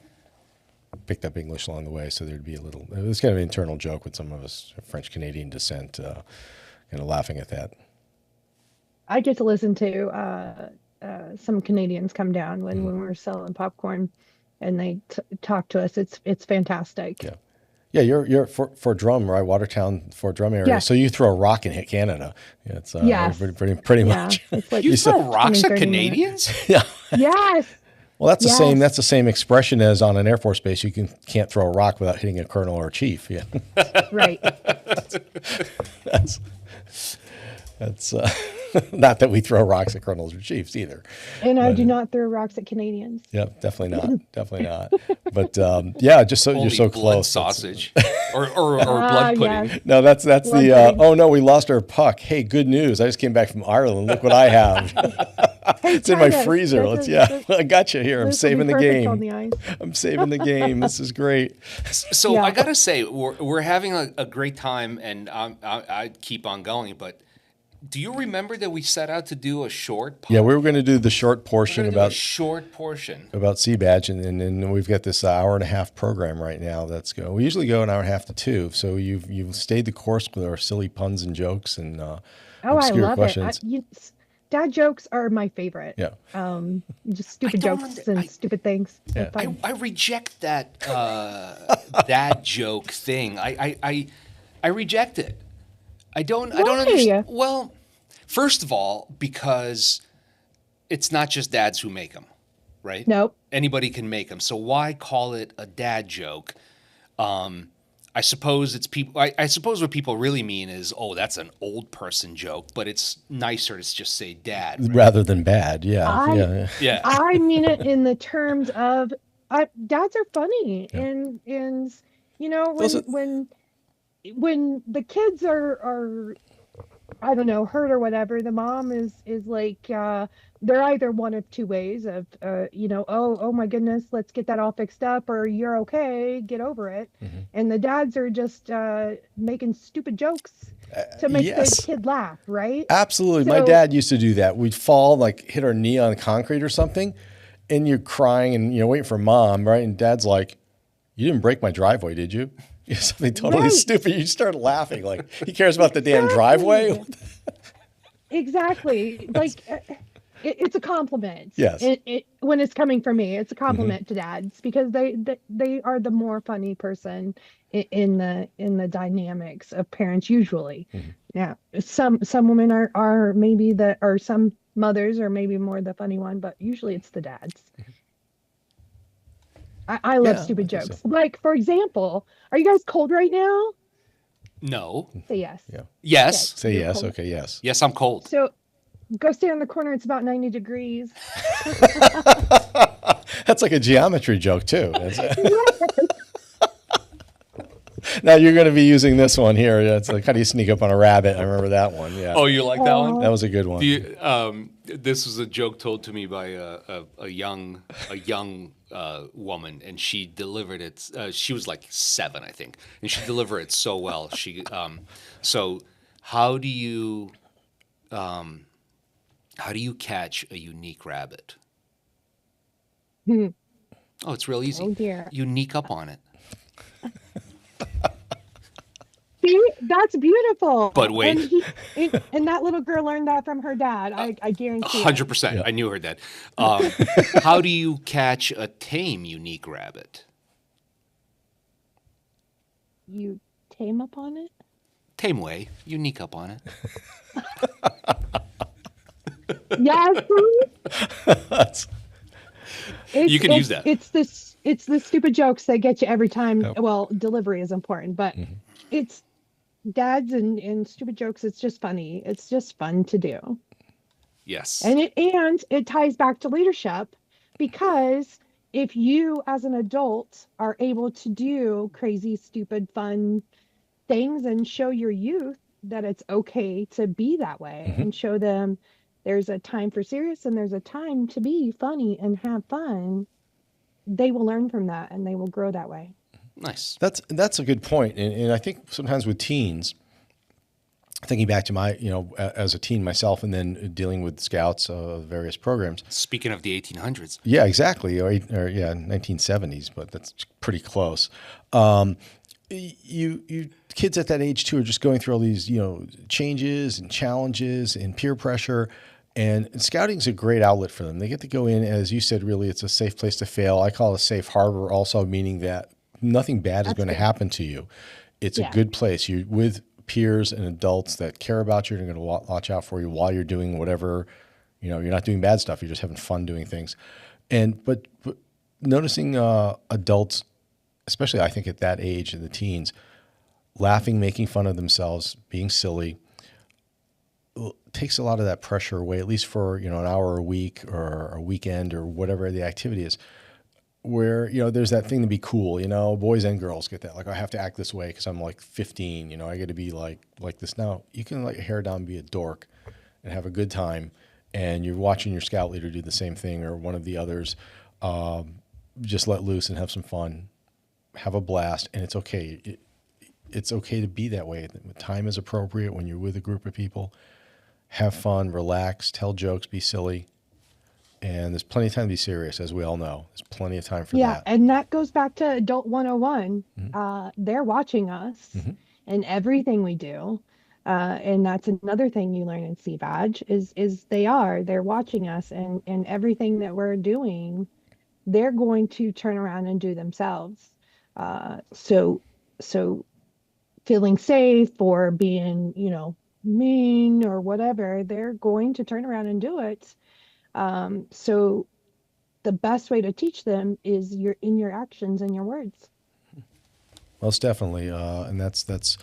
picked up English along the way. So there'd be it was kind of an internal joke with some of us French Canadian descent, kind of laughing at that. I get to listen to some Canadians come down when we're selling popcorn, and they talk to us. It's fantastic. Yeah. Yeah, you're Fort Drum, right? Watertown, Fort Drum area. Yeah. So you throw a rock and hit Canada. Yeah, it's Yes. pretty Yeah, much. it's like You You throw said- rocks 20, at 30 minutes. Canadians? Yeah. Yes. Well, that's the Yes. same. That's the same expression as on an Air Force base. You can't throw a rock without hitting a colonel or a chief. Yeah, Right. that's not that we throw rocks at colonels or chiefs either. And I do not throw rocks at Canadians. Yeah, definitely not. Definitely not. But yeah, just so Only you're so blood close. sausage or blood pudding. Yes. No, that's Blood the. pudding. Oh no, we lost our puck. Hey, good news! I just came back from Ireland. Look what I have. It's in my try this. freezer. I got you here. I'm This will be saving the perfect on game. the ice. I'm saving the game. This is great. So Yeah. I gotta say, we're having a great time, and I keep on going. But do you remember that we set out to do a short? Yeah, we were going to do the short portion a about short portion. Sea Badge, and then we've got this hour and a half program right now that's going. We usually go an hour and a half to two, so you've stayed the course with our silly puns and jokes and Oh, I obscure love questions. it. Dad jokes are my favorite. Yeah. Just stupid don't jokes under- and stupid things. They're Yeah. fun. I reject that that joke thing. I reject it. I don't Why? understand. Well, first of all, because it's not just dads who make them, right? Nope. Anybody can make them. So why call it a dad joke? I suppose it's people. I suppose what people really mean is, oh, that's an old person joke, but it's nicer to just say dad. Right? rather than bad. Yeah, I- yeah. Yeah. I mean it in the terms of dads are funny, and Those are- when the kids are I don't know, hurt or whatever, the mom is like they're either one of two ways of oh my goodness, let's get that all fixed up, or you're okay, get over it. Mm-hmm. And the dads are just making stupid jokes to make yes. the kid laugh, right? Absolutely. My So- dad used to do that. We'd fall, like hit our knee on concrete or something, and you're crying and you're waiting for mom, right? And dad's like, "You didn't break my driveway, did you?" Something totally Right. stupid. You start laughing like he cares about the damn driveway. Exactly. Like it's a compliment. Yes. When it's coming from me, it's a compliment to dads, because they are the more funny person in the dynamics of parents usually. Now, some women are maybe or some mothers are maybe more the funny one, but usually it's the dads. I love Yeah, stupid I think jokes. Like, for example, are you guys cold right now? No. Say yes. Yeah. Yes. Say You're yes. cold. Okay. Yes. Yes, I'm cold. So go stand in the corner. It's about 90 degrees. That's like a geometry joke too. Now you're going to be using this one here. It's like, how do you sneak up on a rabbit? I remember that one. Yeah. Oh, you like that one? That was a good one. This was a joke told to me by a young woman, and she delivered it. She was like 7, I think, and she delivered it so well. So how do you catch a unique rabbit? Oh, it's real easy. Oh dear. You sneak up on it. See, that's beautiful. But wait. And that little girl learned that from her dad. I guarantee. 100%. Yeah. I knew her dad. How do you catch a tame unique rabbit? You tame up on it. Tame way. Unique up on it. Yes. You can use that. It's the stupid jokes that get you every time. Yep. Well, delivery is important, but it's dads and stupid jokes. It's just funny. It's just fun to do. Yes. And it ties back to leadership, because if you as an adult are able to do crazy, stupid, fun things and show your youth that it's okay to be that way, and show them there's a time for serious and there's a time to be funny and have fun, they will learn from that and they will grow that way. Nice. That's a good point. And I think sometimes with teens, thinking back to my, as a teen myself, and then dealing with scouts of various programs. Speaking of the 1800s. Yeah, exactly. Or 1970s, but that's pretty close. You kids at that age too are just going through all these, changes and challenges and peer pressure. And scouting is a great outlet for them. They get to go in, as you said, really, it's a safe place to fail. I call it a safe harbor, also meaning that nothing bad is going to happen to you. It's a good place. You're with peers and adults that care about you and are going to watch out for you while you're doing whatever, you're not doing bad stuff. You're just having fun doing things. But noticing adults, especially I think at that age in the teens, laughing, making fun of themselves, being silly, takes a lot of that pressure away, at least for, an hour a week or a weekend or whatever the activity is, where, there's that thing to be cool, boys and girls get that. Like, I have to act this way because I'm like 15, I got to be like this. Now you can let your hair down, be a dork and have a good time. And you're watching your scout leader do the same thing, or one of the others, just let loose and have some fun, have a blast. And it's okay. It's okay to be that way. Time is appropriate when you're with a group of people. Have fun, relax, tell jokes, be silly. And there's plenty of time to be serious, as we all know. There's plenty of time for that. Yeah, and that goes back to Adult 101. They're watching us and everything we do. And that's another thing you learn in CBadge is they're watching us, and everything that we're doing, they're going to turn around and do themselves. So feeling safe or being, mean or whatever, they're going to turn around and do it. So the best way to teach them is in your actions and your words. Most definitely. And that's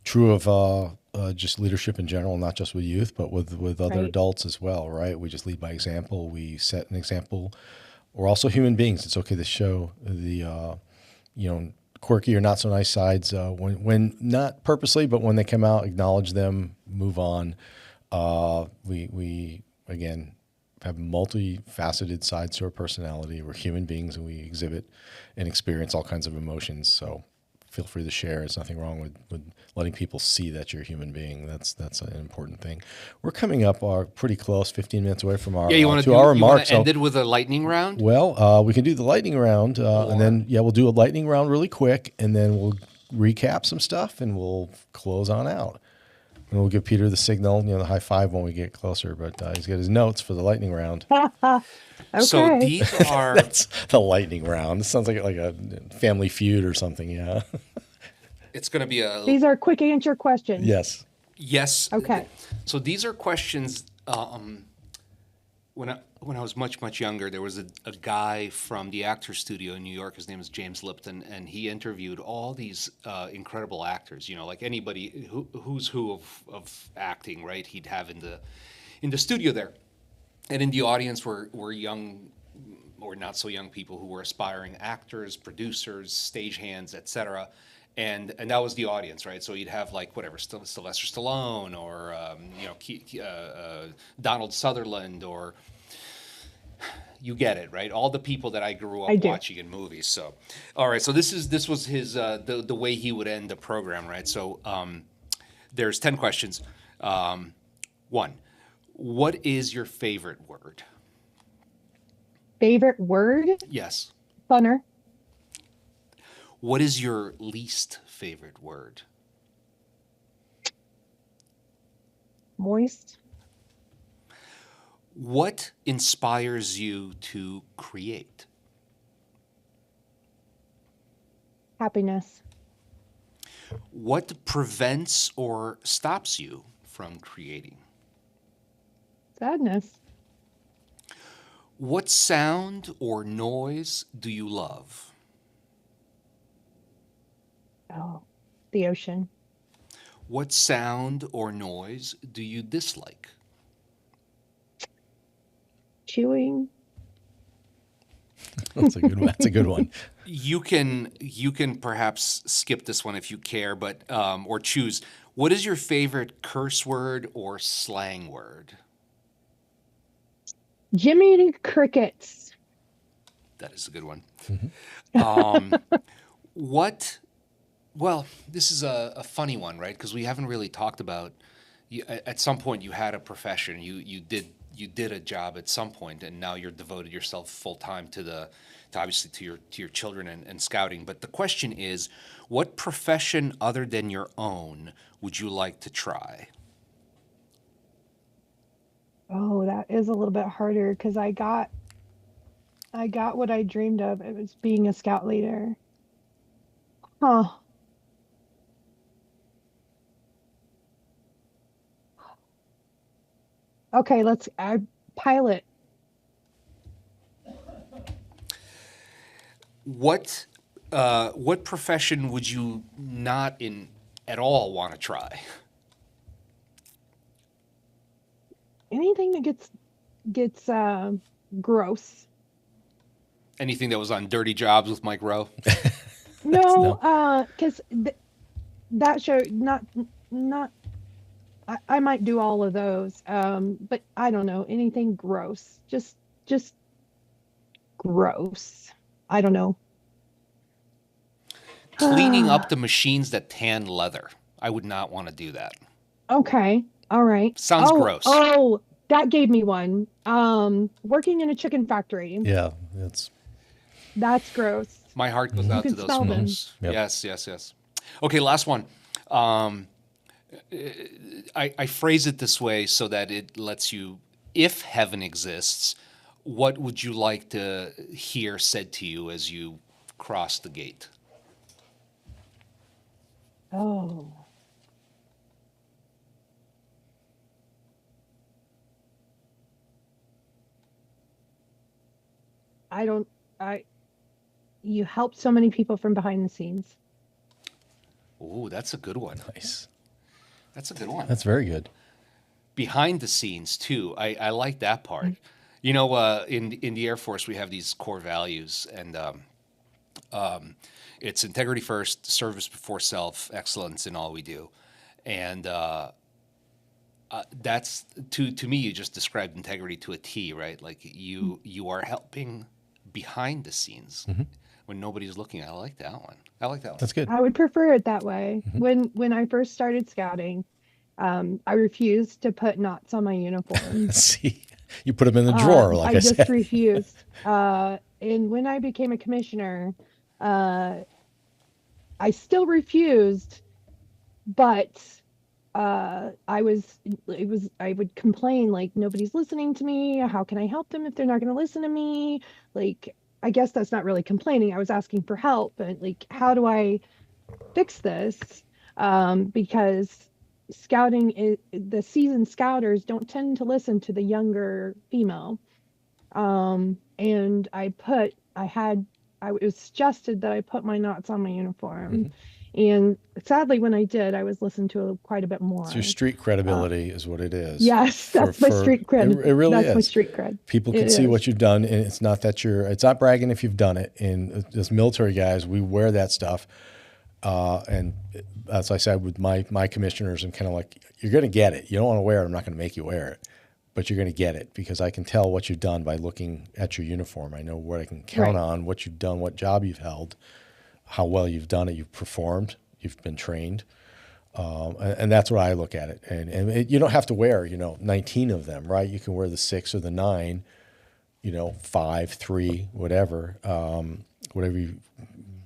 true of just leadership in general, not just with youth, but with other adults as well, right? We just lead by example. We set an example. We're also human beings. It's okay to show the, quirky or not so nice sides when not purposely, but when they come out, acknowledge them, move on. We again have multifaceted sides to our personality. We're human beings, and we exhibit and experience all kinds of emotions. So feel free to share. There's nothing wrong with letting people see that you're a human being. That's an important thing. We're coming up pretty close, 15 minutes away from our 2-hour mark. End it with a lightning round? Well, we can do the lightning round, and then we'll do a lightning round really quick, and then we'll recap some stuff, and we'll close on out. And we'll give Peter the signal, the high five when we get closer. But he's got his notes for the lightning round. Okay. So these are That's the lightning round. This sounds like a Family Feud or something. Yeah. it's going to be These are quick answer questions. Yes. yes. Okay. So these are questions. When I was much younger, there was a guy from the Actors Studio in New York. His name is James Lipton, and he interviewed all these incredible actors. Like anybody who's who of acting, right? He'd have in the studio there, and in the audience were young or not so young people who were aspiring actors, producers, stagehands, etc. And that was the audience, right? So you'd have like whatever Sylvester Stallone or Donald Sutherland, or you get it, right? All the people that I grew I up do. watching in movies. So, all right. So this was his the way he would end the program, right? So there's 10 questions. One, what is your favorite word? Favorite word? Yes. Funner. What is your least favorite word? Moist. What inspires you to create? Happiness. What prevents or stops you from creating? Sadness. What sound or noise do you love? Oh, the ocean. What sound or noise do you dislike? Chewing. That's a good one. That's a good one. You can perhaps skip this one if you care, but or choose. What is your favorite curse word or slang word? Jiminy Crickets. That is a good one. Mm-hmm. What? Well, this is a funny one, right? Because we haven't really talked about. At some point, you had a profession. You did a job at some point, and now you're devoted yourself full time to obviously to your children and scouting. But the question is, what profession other than your own would you like to try? Oh, that is a little bit harder because I got what I dreamed of. It was being a scout leader. Huh. Okay, I pilot. What profession would you not in at all want to try? Anything that gets gross. Anything that was on Dirty Jobs with Mike Rowe? No, because that show not I might do all of those. But I don't know, anything gross. Just gross. I don't know. Cleaning up the machines that tan leather. I would not want to do that. Okay. All right. Sounds gross. Oh, that gave me one. Working in a chicken factory. Yeah, That's gross. My heart goes out to can those smell them. folks. Yep. Yes. Okay, last one. I phrase it this way so that it lets you, if heaven exists, what would you like to hear said to you as you cross the gate? Oh. I don't I You helped so many people from behind the scenes. Ooh, that's a good one. nice. That's a good one. That's very good. Behind the scenes too. I like that part. You know, in the Air Force we have these core values, and it's integrity first, service before self, excellence in all we do, and that's to me. You just described integrity to a T, right? Like you are helping behind the scenes when nobody's looking. I like that one. I like that one. That's good. I would prefer it that way. When I first started scouting, I refused to put knots on my uniform. See, you put them in the drawer, like I just said. refused. And when I became a commissioner, I still refused, but I would complain like nobody's listening to me. How can I help them if they're not going to listen to me? Like, I guess that's not really complaining. I was asking for help, but like, how do I fix this? Because the seasoned scouters don't tend to listen to the younger female. And it was suggested that I put my knots on my uniform. And sadly, when I did, I was listened to quite a bit It's more. your street credibility is what it is. Yes, that's my street cred. It really That's my is. street cred. People It can see is. what you've done, and it's not that it's not bragging if you've done it. And as military guys, we wear that stuff. And as I said with my commissioners, I'm kind of like, you're going to get it. You don't want to wear it. I'm not going to make you wear it, but you're going to get it because I can tell what you've done by looking at your uniform. I know what I can count Right. on, what you've done, what job you've held, how well you've done it. You've performed. You've been trained. And that's what I look at it. And you don't have to wear, 19 of them, right? You can wear the 6 or the 9, 5, 3, whatever, whatever you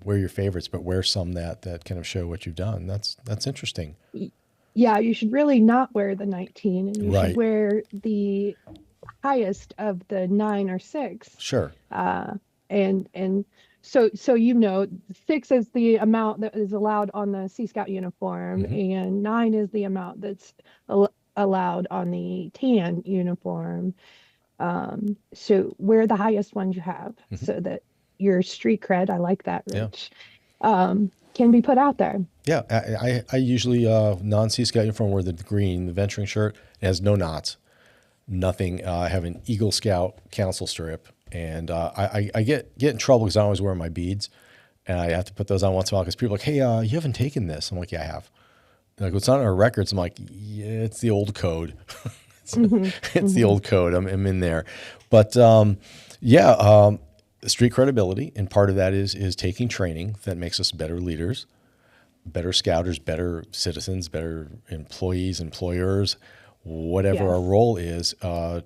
wear your favorites, but wear some that kind of show what you've done. That's interesting. Yeah, you should really not wear the 19, and you Right. should wear the highest of the 9 or 6. Sure. And so 6 is the amount that is allowed on the Sea Scout uniform, and 9 is the amount that's allowed on the tan uniform. So wear the highest ones you have, so that your street cred, I like that, Yeah. Rich, can be put out there. Yeah. I usually, non-Sea Scout uniform, wear the green, the venturing shirt. It has no knots, nothing. I have an Eagle Scout council strip. And I get in trouble because I always wear my beads, and I have to put those on once in a while because people are like, hey, you haven't taken this. I'm like, yeah, I have. They're like, it's not on our records. I'm like, yeah, it's the old code. It's the old code. I'm in there. But street credibility, and part of that is taking training that makes us better leaders, better scouters, better citizens, better employees, employers. Whatever Yes. our role is,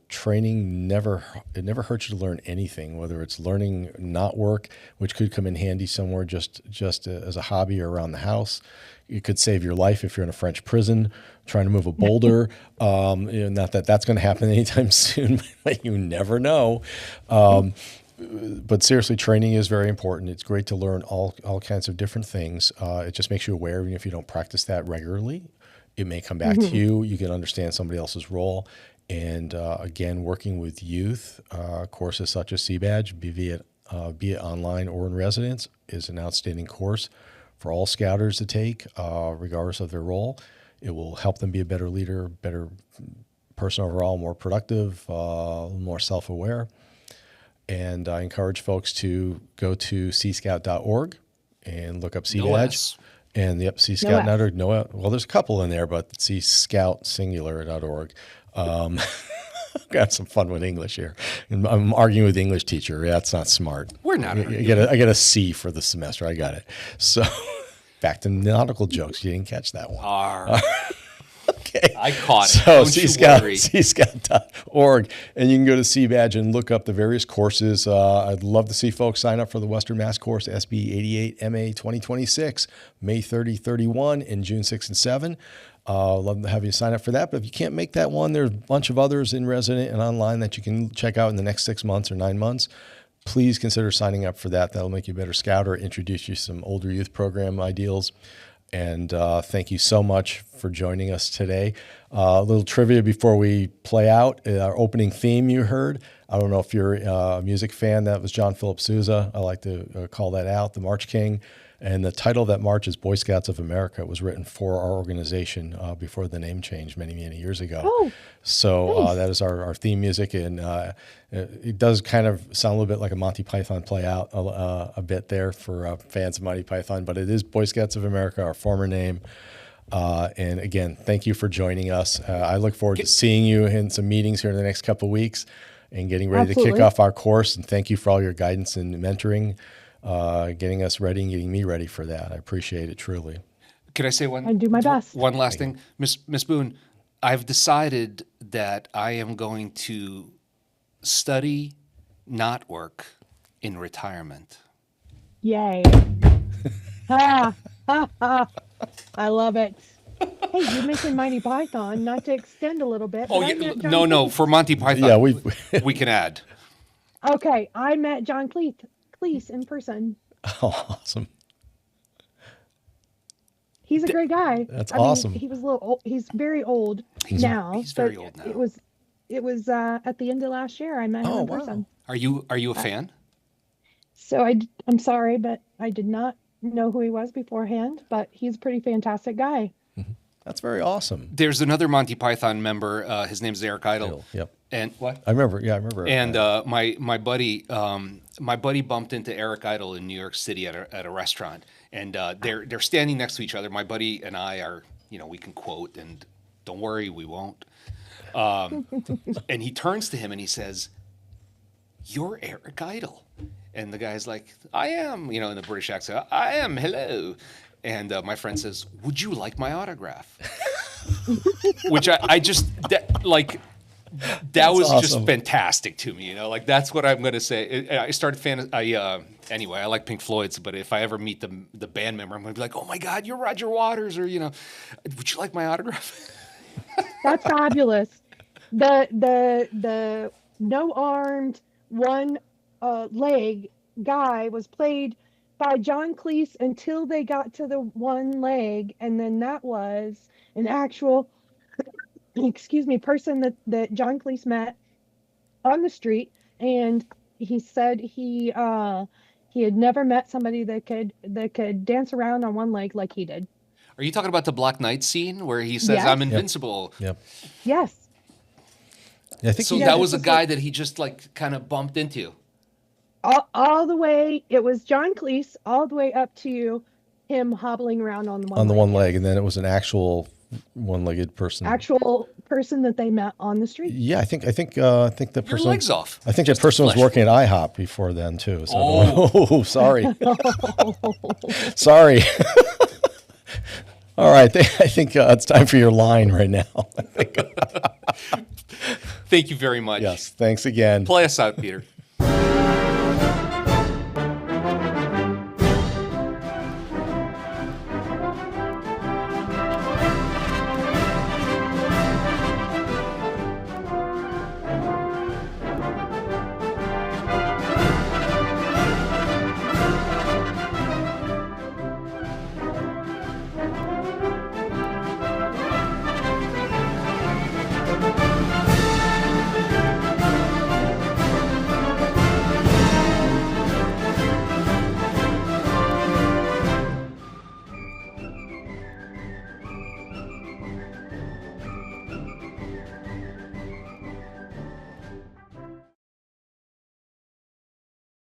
training never hurts you to learn anything, whether it's learning knot work, which could come in handy somewhere just as a hobby or around the house. It could save your life if you're in a French prison trying to move a boulder. Not that that's going to happen anytime soon, but you never know. But seriously, training is very important. It's great to learn all kinds of different things. It just makes you aware, even if you don't practice that regularly. It may come back to you. You can understand somebody else's role. And again, working with youth, courses such as CBadge, be it online or in residence, is an outstanding course for all scouters to take, regardless of their role. It will help them be a better leader, better person overall, more productive, more self-aware. And I encourage folks to go to cscout.org and look up No CBadge. S. And the cscout.org, well, there's a couple in there, but cscoutsingular.org. Got some fun with English here. And I'm arguing with the English teacher. That's not smart. We're not I get a C for the semester. I got it. So back to nautical jokes. You didn't catch that one. Okay. I caught it. So Don't you worry. cscout.org, and you can go to CBadge and look up the various courses. I'd love to see folks sign up for the Western Mass course, SB 88 MA 2026, May 30, 31, and June 6 and 7. Love to have you sign up for that. But if you can't make that one, there's a bunch of others in resident and online that you can check out in the next 6 months or 9 months. Please consider signing up for that. That'll make you a better scouter, introduce you to some older youth program ideals. And thank you so much for joining us today. A little trivia before we play out. Our opening theme you heard, I don't know if you're a music fan, that was John Philip Sousa. I like to call that out, the March King. And the title of that march is Boy Scouts of America. It was written for our organization before the name changed many, many years ago. Oh, So nice. that is our theme music, and it does kind of sound a little bit like a Monty Python play out a bit there for fans of Monty Python, but it is Boy Scouts of America, our former name. And again, thank you for joining us. I look forward to seeing you in some meetings here in the next couple of weeks and getting ready to kick Absolutely. off our course. And thank you for all your guidance and mentoring, getting us ready and getting me ready for that. I appreciate it truly. Can I say one? I do my best. One last thing, Miss Boone. I've decided that I am going to study knot work in retirement. Yay. I love it. Hey, you mentioned Mighty Python, not to extend a little bit. Oh but I yeah, met John no. Cleese. For Monty Python, Yeah, we can add. Okay, I met John Cleese in person. awesome. He's a great guy. That's I mean, awesome. he was a little old. He's very old now. he's very but old now. It was at the end of last year. I met him Oh, in wow. person. Are you a fan? So I'm sorry, but I did not know who he was beforehand, but he's a pretty fantastic guy. That's very awesome. There's another Monty Python member. His name's Eric Idle. Yep. And what? I remember. Yeah, I remember. And my buddy bumped into Eric Idle in New York City at a restaurant, and they're standing next to each other. My buddy and I are, we can quote, and don't worry, we won't. And he turns to him and he says, "You're Eric Idle," and the guy's like, "I am," in the British accent. "I am. Hello." And my friend says, "Would you like my autograph?" Which I just that was awesome. just fantastic to me, that's what I'm gonna say. I started anyway, I like Pink Floyd's, but if I ever meet the band member, I'm gonna be like, "Oh my God, you're Roger Waters," or "Would you like my autograph?" That's fabulous. The no armed one leg guy was played by John Cleese until they got to the one leg, and then that was an actual person that John Cleese met on the street, and he said he had never met somebody that could dance around on one leg like he did. Are you talking about the Black Knight scene where he says, Yes. "I'm invincible"? Yep. Yes. Yeah, I think So he- that was a this is guy that he just kind of bumped into. All the way, it was John Cleese all the way up to him hobbling around on the one on the leg. one leg, and then it was an actual one-legged person. Actual person that they met on the street. Yeah, I think the Your person. legs off. I think that person was flesh. working at IHOP before then too. So Oh. sorry, sorry. All right, I think it's time for your line right now. Thank you very much. Yes, thanks again. Play us out, Peter.